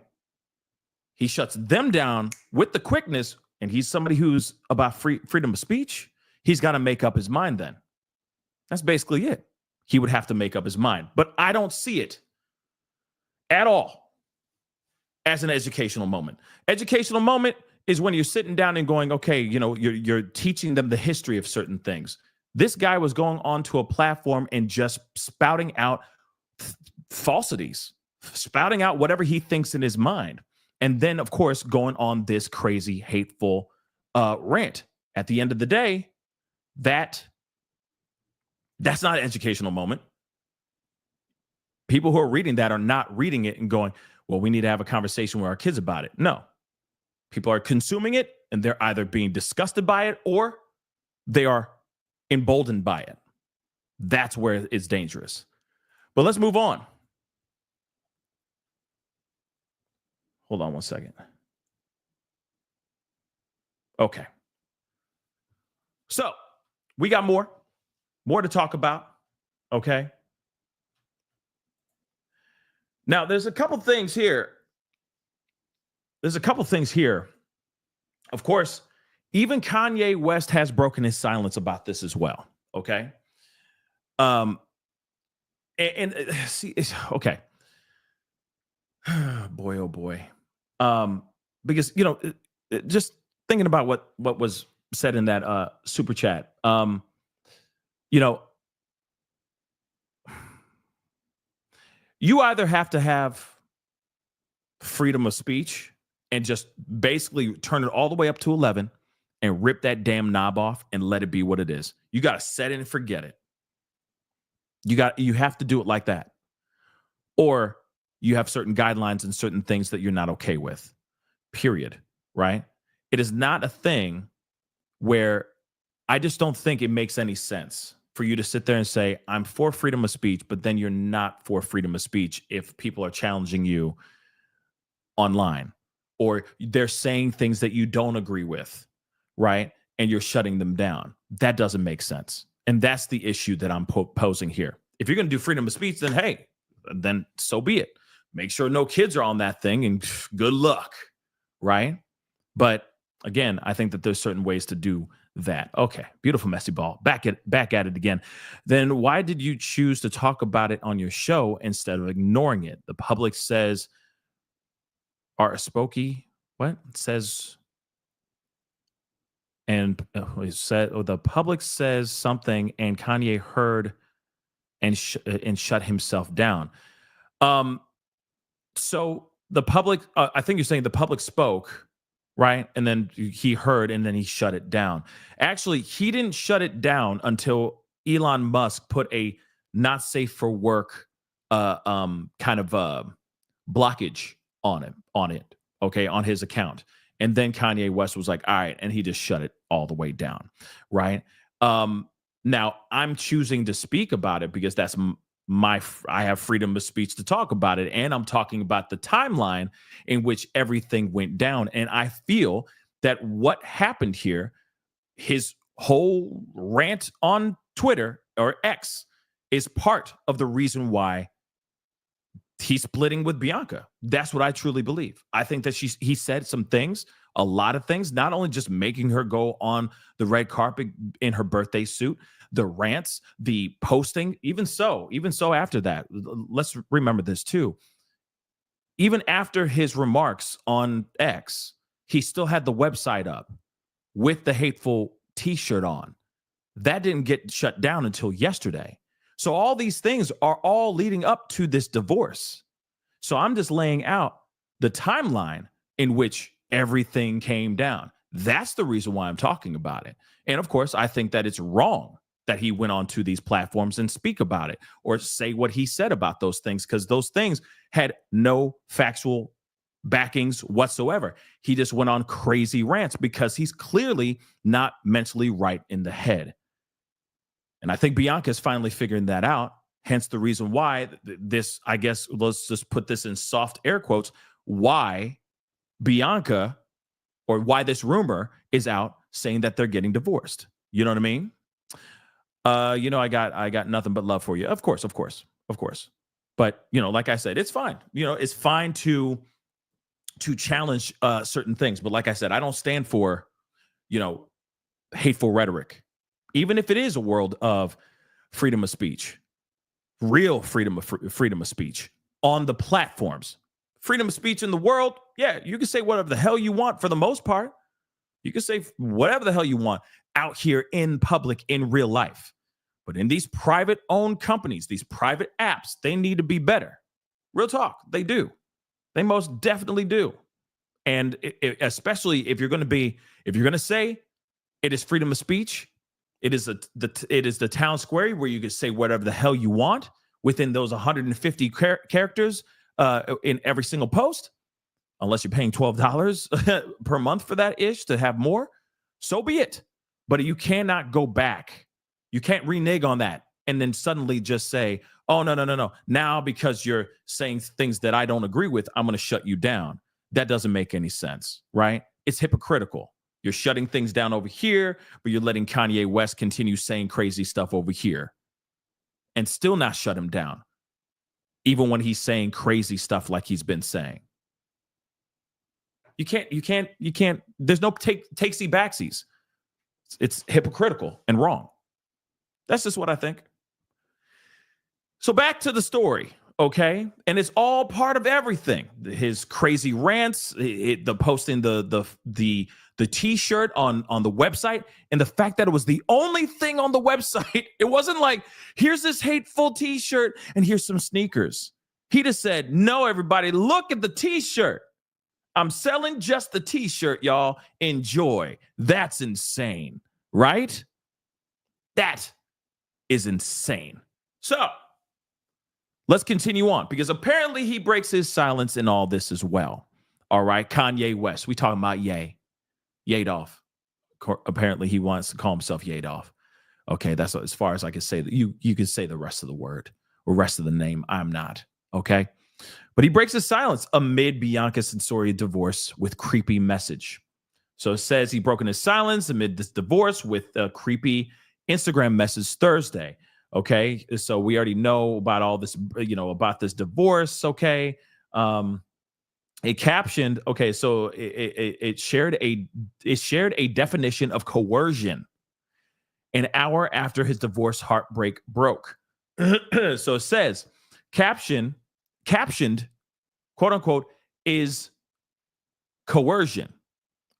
He shuts them down with the quickness, and he's somebody who's about freedom of speech. He's got to make up his mind then. That's basically it. He would have to make up his mind. But I don't see it at all as an educational moment. Educational moment is when you're sitting down and going, okay, you know, you're teaching them the history of certain things. This guy was going onto a platform and just spouting out falsities, spouting out whatever he thinks in his mind. And then, of course, going on this crazy, hateful rant. At the end of the day, that's not an educational moment. People who are reading that are not reading it and going, well, we need to have a conversation with our kids about it. No. People are consuming it, and they're either being disgusted by it or they are emboldened by it. That's where it's dangerous. But let's move on. Hold on one second. Okay. So we got more to talk about. Okay. Now, there's a couple things here. Of course, even Kanye West has broken his silence about this as well. Okay. See, okay. Boy, oh boy. Because, you know, just thinking about what was said in that super chat, you know, you either have to have freedom of speech and just basically turn it all the way up to 11 and rip that damn knob off and let it be what it is. You got to set it and forget it. You have to do it like that. Or you have certain guidelines and certain things that you're not okay with, period, right? It is not a thing where I just don't think it makes any sense for you to sit there and say, I'm for freedom of speech, but then you're not for freedom of speech if people are challenging you online or they're saying things that you don't agree with, right? And you're shutting them down. That doesn't make sense. And that's the issue that I'm posing here. If you're going to do freedom of speech, then hey, then so be it. Make sure no kids are on that thing and good luck, right? But again, I think that there's certain ways to do that. Okay, beautiful messy ball. Back at it again. Then why did you choose to talk about it on your show instead of ignoring it? The public says, are a spokey, what? It says, and it said, the public says something and Kanye heard and shut himself down. So the public, I think you're saying the public spoke, right? And then he heard and then he shut it down. Actually, he didn't shut it down until Elon Musk put a not safe for work kind of blockage on it, okay, on his account. And then Kanye West was like, all right, and he just shut it all the way down, right? Now, I'm choosing to speak about it because that's I have freedom of speech to talk about it. And I'm talking about the timeline in which everything went down. And I feel that what happened here, his whole rant on Twitter or X, is part of the reason why he's splitting with Bianca. That's what I truly believe. I think that he said some things a lot of things, not only just making her go on the red carpet in her birthday suit, the rants, the posting, even so after that, let's remember this too. Even after his remarks on X, he still had the website up with the hateful t-shirt on. That didn't get shut down until yesterday. So all these things are all leading up to this divorce. So I'm just laying out the timeline in which everything came down. That's the reason why I'm talking about it. And of course, I think that it's wrong that he went on to these platforms and speak about it or say what he said about those things, because those things had no factual backings whatsoever. He just went on crazy rants because he's clearly not mentally right in the head. And I think Bianca's finally figuring that out. Hence the reason why this, I guess, let's just put this in soft air quotes, why Bianca or why this rumor is out saying that they're getting divorced. You know what I mean? I got nothing but love for you. Of course. But, like I said, it's fine. It's fine to challenge certain things. But like I said, I don't stand for, hateful rhetoric, even if it is a world of freedom of speech, real freedom of speech on the platforms. Freedom of speech in the world. Yeah, you can say whatever the hell you want for the most part. You can say whatever the hell you want out here in public, in real life. But in these private owned companies, these private apps, they need to be better. Real talk. They do. They most definitely do. And especially if you're going to say it is freedom of speech, it is the town square where you can say whatever the hell you want within those 150 characters in every single post, unless you're paying $12 per month for that ish to have more, so be it. But you cannot go back. You can't renege on that and then suddenly just say, oh, no. Now, because you're saying things that I don't agree with, I'm going to shut you down. That doesn't make any sense, right? It's hypocritical. You're shutting things down over here, but you're letting Kanye West continue saying crazy stuff over here and still not shut him down, even when he's saying crazy stuff like he's been saying. You can't, there's no takesy backsies. It's hypocritical and wrong. That's just what I think. So back to the story, okay? And it's all part of everything. His crazy rants, the posting the t-shirt on the website, and the fact that it was the only thing on the website. It wasn't like, here's this hateful t-shirt and here's some sneakers. He just said, no, everybody, look at the t-shirt. I'm selling just the t-shirt, y'all. Enjoy. That's insane, right? That is insane. So let's continue on, because apparently he breaks his silence in all this as well. All right, Kanye West. We talking about Yadoff. Apparently he wants to call himself Yadoff. Okay, that's as far as I can say. That you can say the rest of the word or rest of the name. I'm not. Okay. But he breaks his silence amid Bianca Censori divorce with creepy message. So it says he broken his silence amid this divorce with a creepy Instagram message Thursday. Okay. So we already know about all this, about this divorce. Okay. It captioned. Okay. So it shared a definition of coercion an hour after his divorce heartbreak broke. So it says captioned, quote unquote, is coercion.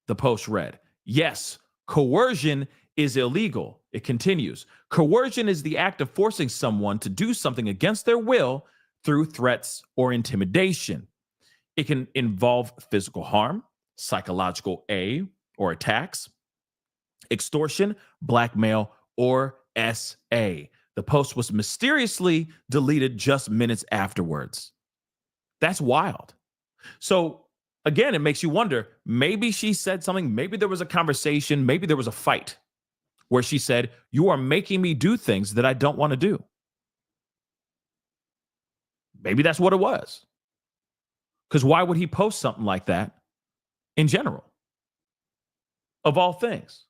The post read, yes, coercion is illegal. It continues. Coercion is the act of forcing someone to do something against their will through threats or intimidation. It can involve physical harm, psychological or attacks, extortion, blackmail, or SA. The post was mysteriously deleted just minutes afterwards. That's wild. So again, it makes you wonder, maybe she said something, maybe there was a conversation, maybe there was a fight where she said, you are making me do things that I don't want to do. Maybe that's what it was. Because why would he post something like that in general? Of all things.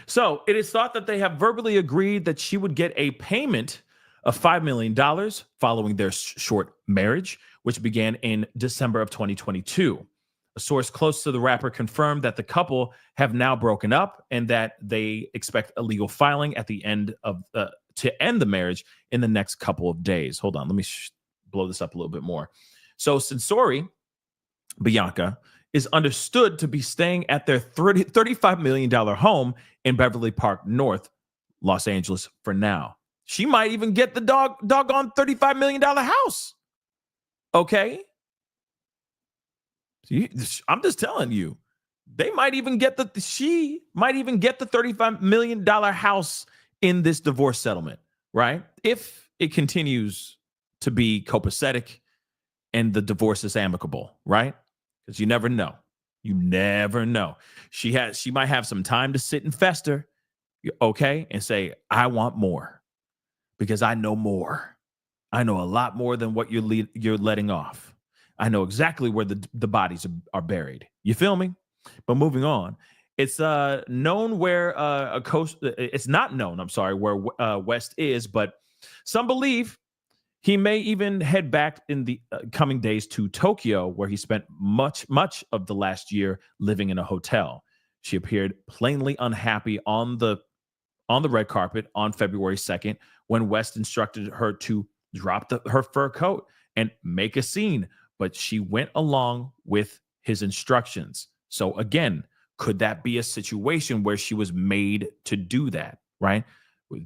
So it is thought that they have verbally agreed that she would get a payment of $5 million following their short marriage, which began in December of 2022. A source close to the rapper confirmed that the couple have now broken up and that they expect a legal filing at the end of to end the marriage in the next couple of days. Hold on, let me blow this up a little bit more. So Censori, Bianca, is understood to be staying at their $35 million home in Beverly Park North, Los Angeles for now. She might even get the doggone $35 million house. Okay? I'm just telling you, she might even get the $35 million house in this divorce settlement, right? If it continues to be copacetic and the divorce is amicable, right? Because you never know. You never know. She might have some time to sit and fester, okay, and say, I want more because I know more. I know a lot more than what you're letting off. I know exactly where the bodies are buried. You feel me? But moving on, it's known where it's not known, I'm sorry, where West is, but some believe he may even head back in the coming days to Tokyo, where he spent much of the last year living in a hotel. She appeared plainly unhappy on the red carpet on February 2nd when West instructed her to drop her fur coat and make a scene, but she went along with his instructions. So again, could that be a situation where she was made to do that, right?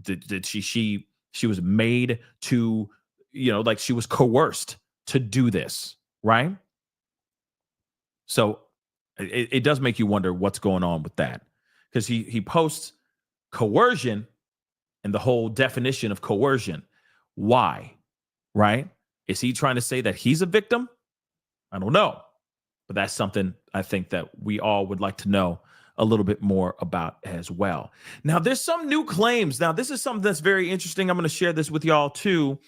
Did she was made to, like she was coerced to do this, right? So it does make you wonder what's going on with that, because he posts coercion and the whole definition of coercion. Why, right? Is he trying to say that he's a victim? I don't know, but that's something I think that we all would like to know a little bit more about as well. Now, there's some new claims. Now, this is something that's very interesting. I'm going to share this with y'all too.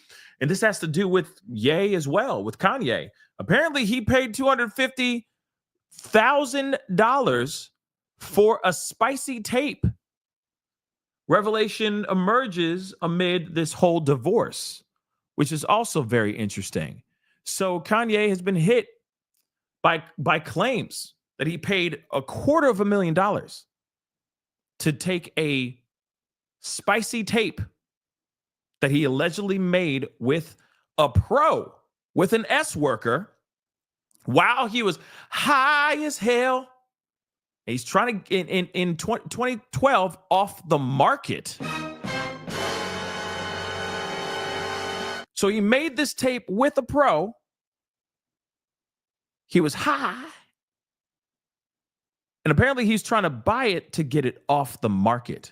And this has to do with Ye as well, with Kanye. Apparently, he paid $250,000 for a spicy tape. Revelation emerges amid this whole divorce, which is also very interesting. So Kanye has been hit by claims that he paid $250,000 to take a spicy tape that he allegedly made with a pro, with an S worker, while he was high as hell. He's trying to, in 2012, off the market. So he made this tape with a pro. He was high. And apparently he's trying to buy it to get it off the market.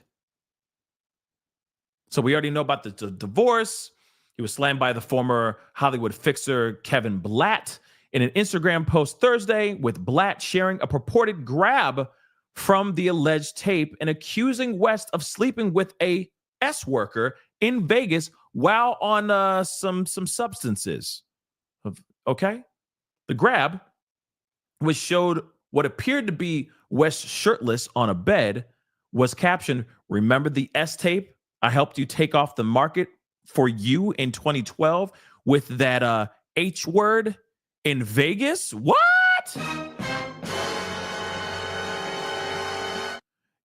So we already know about the divorce. He was slammed by the former Hollywood fixer Kevin Blatt in an Instagram post Thursday, with Blatt sharing a purported grab from the alleged tape and accusing West of sleeping with a S worker in Vegas while on some substances. Okay? The grab, which showed what appeared to be West shirtless on a bed, was captioned, "Remember the S tape I helped you take off the market for you in 2012 with that H word in Vegas?" What?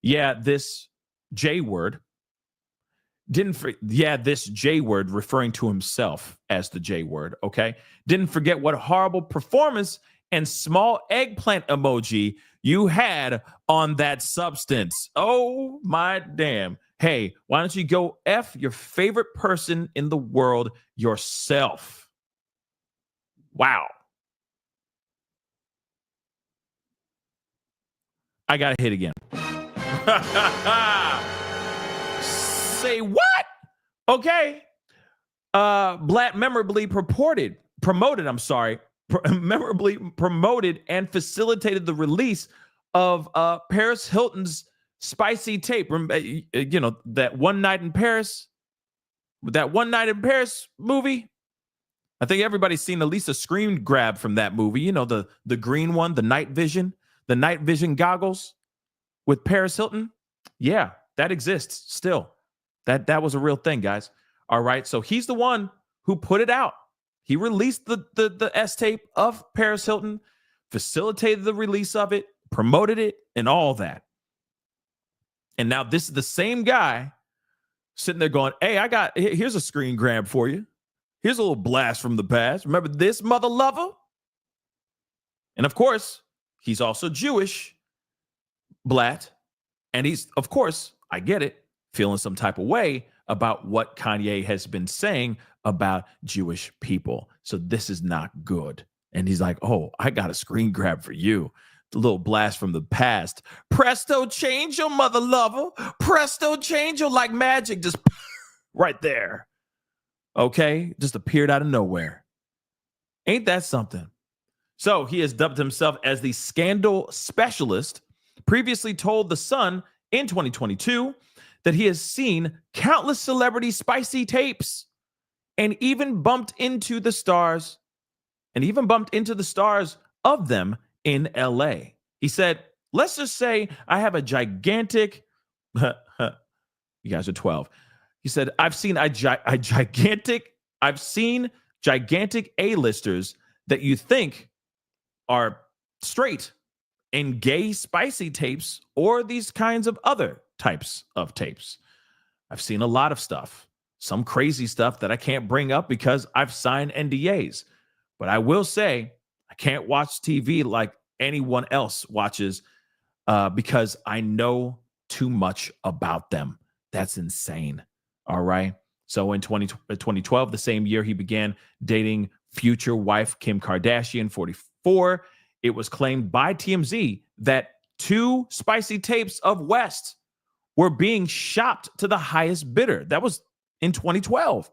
Yeah, this J word this J word, referring to himself as the J word, okay? Didn't forget what horrible performance and small eggplant emoji you had on that substance. Oh my damn. Hey, why don't you go F your favorite person in the world yourself? Wow. I got to hit again. Say what? Okay. Blatt memorably promoted and facilitated the release of Paris Hilton's spicy tape. That One Night in Paris, that One Night in Paris movie. I think everybody's seen at least a screen grab from that movie. You know, the green one, the night vision goggles with Paris Hilton. Yeah, that exists still. That was a real thing, guys. All right. So he's the one who put it out. He released the S tape of Paris Hilton facilitated the release of it, promoted it, and all that. And now this is the same guy sitting there going, hey, here's a screen grab for you. Here's a little blast from the past. Remember this, mother lover? And of course, he's also Jewish, Blatt. And he's, of course, I get it, feeling some type of way about what Kanye has been saying about Jewish people. So this is not good. And he's like, oh, I got a screen grab for you. The little blast from the past. Presto change your mother lover. Presto change your like magic. Just right there. Okay? Just appeared out of nowhere. Ain't that something? So he has dubbed himself as the scandal specialist, previously told The Sun in 2022 that he has seen countless celebrity spicy tapes and even bumped into the stars of them in LA. He said, let's just say I have a gigantic, you guys are 12. He said, I've seen gigantic A-listers that you think are straight in gay spicy tapes or these kinds of other types of tapes. I've seen a lot of stuff, some crazy stuff that I can't bring up because I've signed NDAs. But I will say I can't watch TV like anyone else watches because I know too much about them. That's insane. All right. So in 2012, the same year he began dating future wife Kim Kardashian, 44, it was claimed by TMZ that 2 spicy tapes of West were being shopped to the highest bidder. That was in 2012.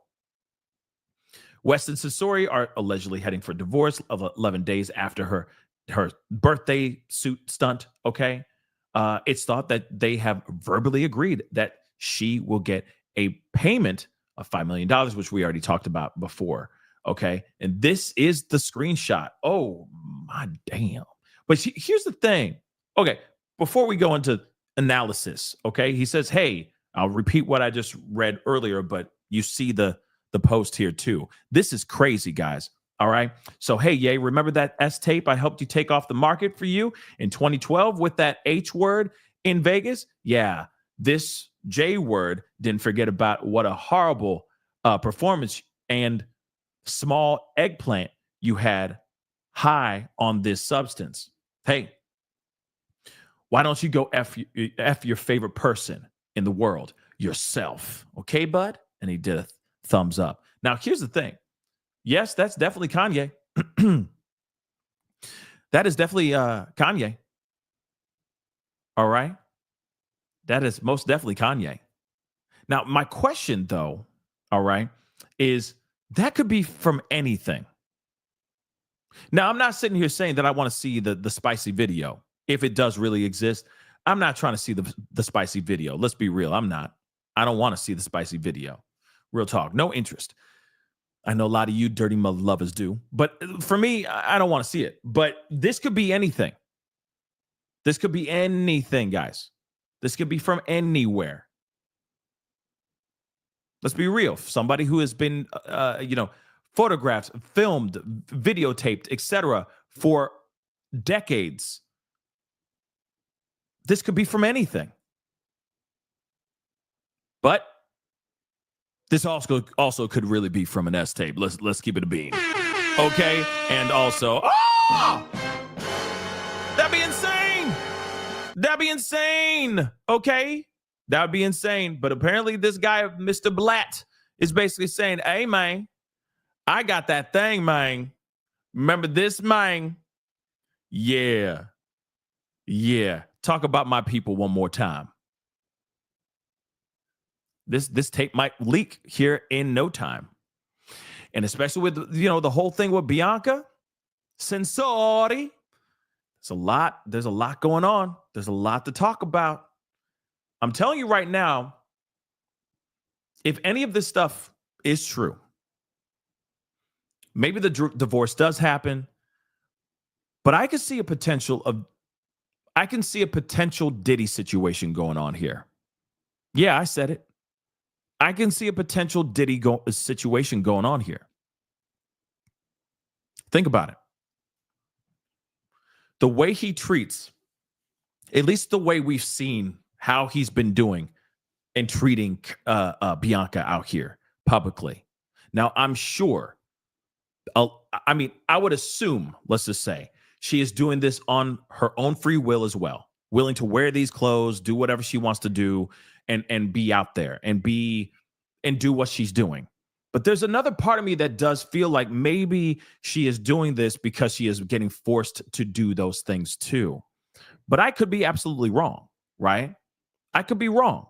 West and Censori are allegedly heading for divorce of 11 days after her birthday suit stunt, okay? It's thought that they have verbally agreed that she will get a payment of $5 million, which we already talked about before, okay? And this is the screenshot. Oh, my damn. But here's the thing. Okay, before we go into analysis, okay? He says, hey, I'll repeat what I just read earlier, but you see the post here too. This is crazy, guys. All right. So, hey, Ye, remember that S tape I helped you take off the market for you in 2012 with that H word in Vegas? Yeah, this J word didn't forget about what a horrible performance and small eggplant you had high on this substance. Hey, why don't you go F your favorite person in the world, yourself? Okay, bud? And he did a thumbs up. Now, here's the thing. Yes, that's definitely Kanye. That is definitely Kanye. All right. That is most definitely Kanye. Now, my question, though, all right, is that could be from anything. Now, I'm not sitting here saying that I want to see the spicy video. If it does really exist, I'm not trying to see the spicy video. Let's be real. I'm not. I don't want to see the spicy video. Real talk. No interest. I know a lot of you dirty mother lovers do. But for me, I don't want to see it. But this could be anything. This could be anything, guys. This could be from anywhere. Let's be real. Somebody who has been, photographed, filmed, videotaped, etc. for decades. This could be from anything. But this also could really be from an S tape. Let's keep it a bean. Okay? And also, that'd be insane. That'd be insane. Okay? That'd be insane. But apparently this guy, Mr. Blatt, is basically saying, hey, man, I got that thing, man. Remember this, man? Yeah. Yeah. Talk about my people one more time. This tape might leak here in no time. And especially with, the whole thing with Bianca Censori. There's a lot going on. There's a lot to talk about. I'm telling you right now, if any of this stuff is true, maybe the divorce does happen, but I can see a potential Diddy situation going on here. Yeah, I said it. I can see a potential Diddy situation going on here. Think about it. the way he treats, at least the way we've seen how he's been doing and treating Bianca out here publicly. Now, I'm sure, I would assume, let's just say, she is doing this on her own free will as well, willing to wear these clothes, do whatever she wants to do, and be out there and do what she's doing. But there's another part of me that does feel like maybe she is doing this because she is getting forced to do those things too. But I could be absolutely wrong, right? I could be wrong.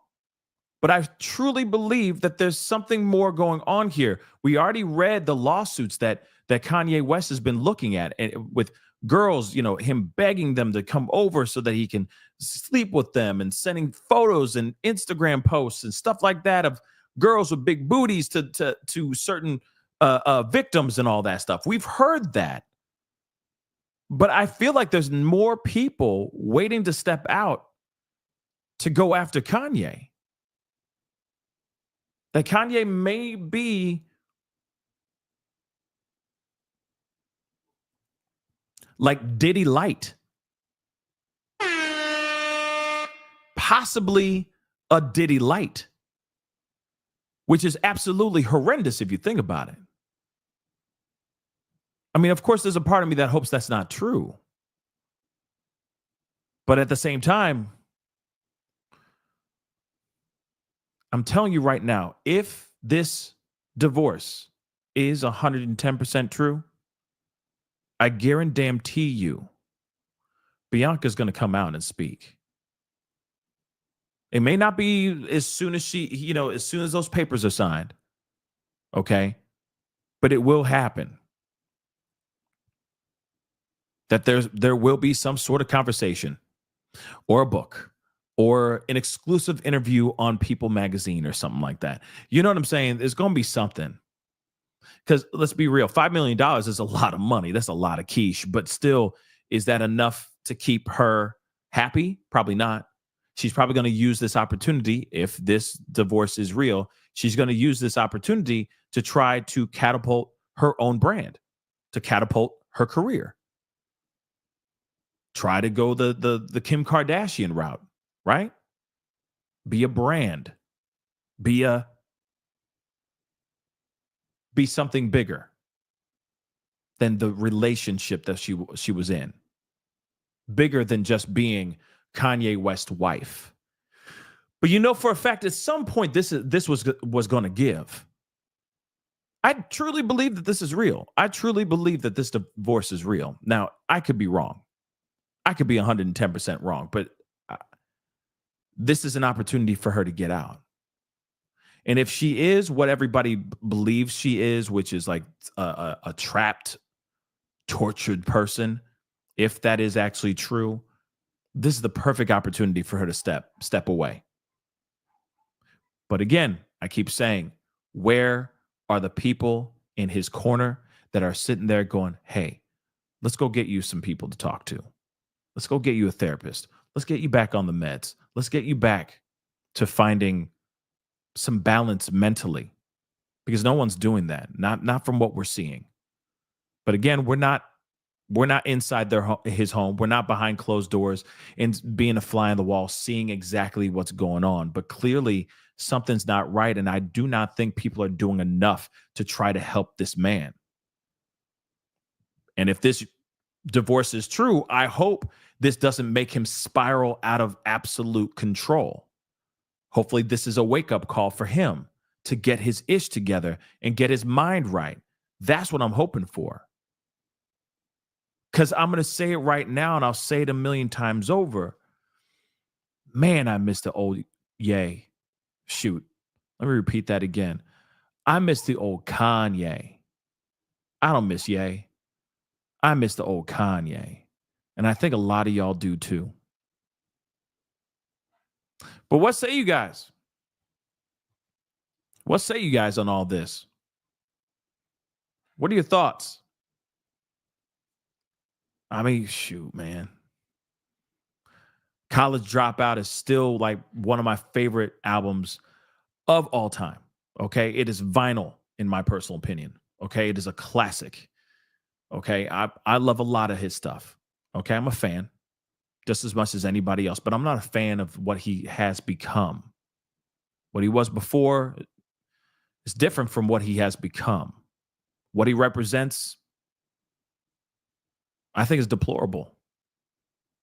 But I truly believe that there's something more going on here. We already read the lawsuits that Kanye West has been looking at, and with girls, him begging them to come over so that he can sleep with them, and sending photos and Instagram posts and stuff like that of girls with big booties to certain victims and all that stuff. We've heard that. But I feel like there's more people waiting to step out to go after Kanye. That Kanye may be like Diddy Light. Possibly a Diddy Light, which is absolutely horrendous if you think about it. I mean, of course, there's a part of me that hopes that's not true. But at the same time, I'm telling you right now, if this divorce is 110% true, I guarantee you, Bianca's going to come out and speak. It may not be as soon as as soon as those papers are signed. Okay. But it will happen. That there will be some sort of conversation or a book or an exclusive interview on People magazine or something like that. You know what I'm saying? There's going to be something. Because let's be real, $5 million is a lot of money. That's a lot of quiche. But still, is that enough to keep her happy? Probably not. She's probably going to use this opportunity, if this divorce is real, she's going to use this opportunity to try to catapult her own brand, to catapult her career. Try to go the Kim Kardashian route, right? Be a brand. Be something bigger than the relationship that she was in. Bigger than just being Kanye West's wife. But for a fact, at some point, this was going to give. I truly believe that this is real. I truly believe that this divorce is real. Now, I could be wrong. I could be 110% wrong, but this is an opportunity for her to get out. And if she is what everybody believes she is, which is like a trapped, tortured person, if that is actually true, this is the perfect opportunity for her to step away. But again, I keep saying, where are the people in his corner that are sitting there going, hey, let's go get you some people to talk to. Let's go get you a therapist. Let's get you back on the meds. Let's get you back to finding some balance mentally, because no one's doing that. Not from what we're seeing. But again, we're not inside his home. We're not behind closed doors and being a fly on the wall, seeing exactly what's going on. But clearly something's not right. And I do not think people are doing enough to try to help this man. And if this divorce is true, I hope this doesn't make him spiral out of absolute control. Hopefully this is a wake-up call for him to get his ish together and get his mind right. That's what I'm hoping for. Because I'm going to say it right now, and I'll say it a million times over. Man, I miss the old Ye. Shoot. Let me repeat that again. I miss the old Kanye. I don't miss Ye. I miss the old Kanye. And I think a lot of y'all do too. But what say you guys? What say you guys on all this? What are your thoughts? I mean, shoot, man. College Dropout is still like one of my favorite albums of all time. Okay. It is vinyl, in my personal opinion. Okay. It is a classic. Okay. I love a lot of his stuff. Okay, I'm a fan just as much as anybody else, but I'm not a fan of what he has become. What he was before is different from what he has become. What he represents, I think, is deplorable,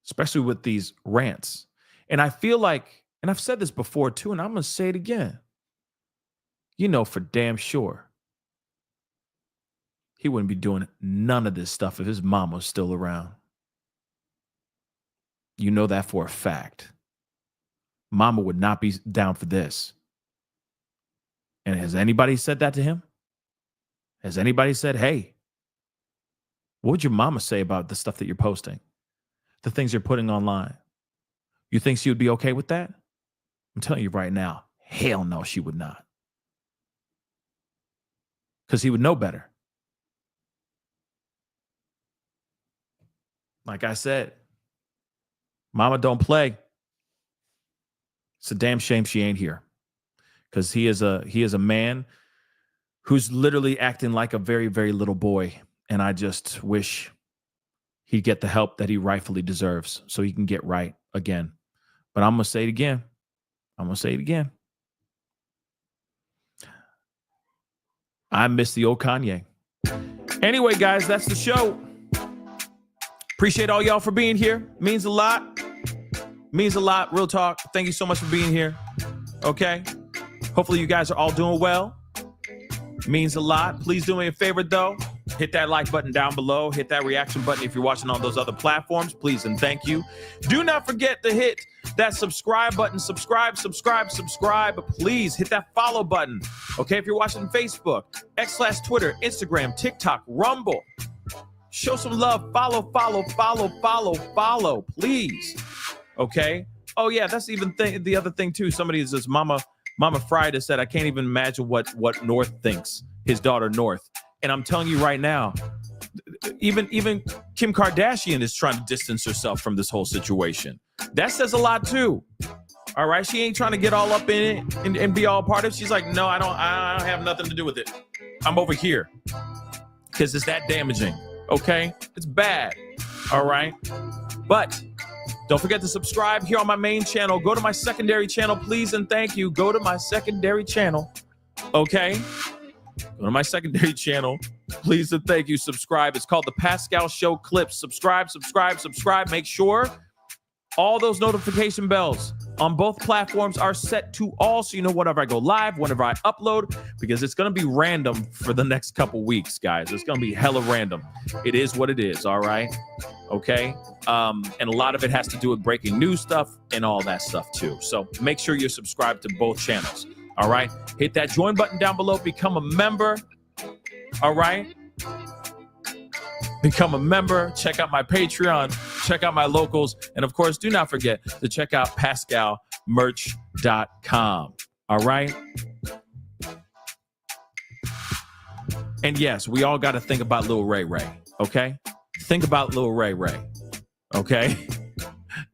especially with these rants. And I feel like, and I've said this before too, and I'm going to say it again. You know for damn sure he wouldn't be doing none of this stuff if his mom was still around. You know that for a fact. Mama would not be down for this. And has anybody said that to him? Has anybody said, hey, what would your mama say about the stuff that you're posting? The things you're putting online? You think she would be okay with that? I'm telling you right now, hell no, she would not. Because he would know better. Like I said, mama don't play. It's a damn shame she ain't here. Because he is a man who's literally acting like a very, very little boy. And I just wish he'd get the help that he rightfully deserves so he can get right again. But I'm going to say it again. I miss the old Kanye. Anyway, guys, that's the show. Appreciate all y'all for being here. Means a lot. Real talk. Thank you so much for being here. Okay. Hopefully you guys are all doing well. Means a lot. Please do me a favor, though. Hit that like button down below. Hit that reaction button if you're watching on those other platforms. Please and thank you. Do not forget to hit that subscribe button. Subscribe. Please hit that follow button. Okay, if you're watching Facebook, X/Twitter, Instagram, TikTok, Rumble. Show some love. Follow, please. Okay? Oh, yeah, that's even the other thing, too. Somebody says, Mama Friday said, I can't even imagine what North thinks, his daughter North. And I'm telling you right now, even Kim Kardashian is trying to distance herself from this whole situation. That says a lot, too. All right? She ain't trying to get all up in it and be all part of it. She's like, no, I don't have nothing to do with it. I'm over here. Because it's that damaging. Okay? It's bad. All right? But don't forget to subscribe here on my main channel. Go to my secondary channel, please, and thank you. Go to my secondary channel. Okay? Go to my secondary channel. Please and thank you. Subscribe. It's called The Pascal Show Clips. Subscribe. Make sure all those notification bells on both platforms are set to all, so you know whenever I go live, whenever I upload, because it's going to be random for the next couple weeks, guys. It's going to be hella random. It is what it is, all right? Okay? And a lot of it has to do with breaking news stuff and all that stuff, too. So make sure you're subscribed to both channels, all right? Hit that join button down below. Become a member, all right? Become a member. Check out my Patreon. Check out my locals. And, of course, do not forget to check out PascalMerch.com. All right? And, yes, we all got to think about Lil Ray Ray, okay? Think about Lil Ray Ray, okay?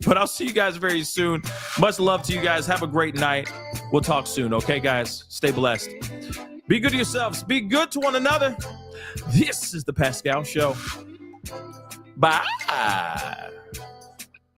But I'll see you guys very soon. Much love to you guys. Have a great night. We'll talk soon, okay, guys? Stay blessed. Be good to yourselves. Be good to one another. This is The Pascal Show. Bye.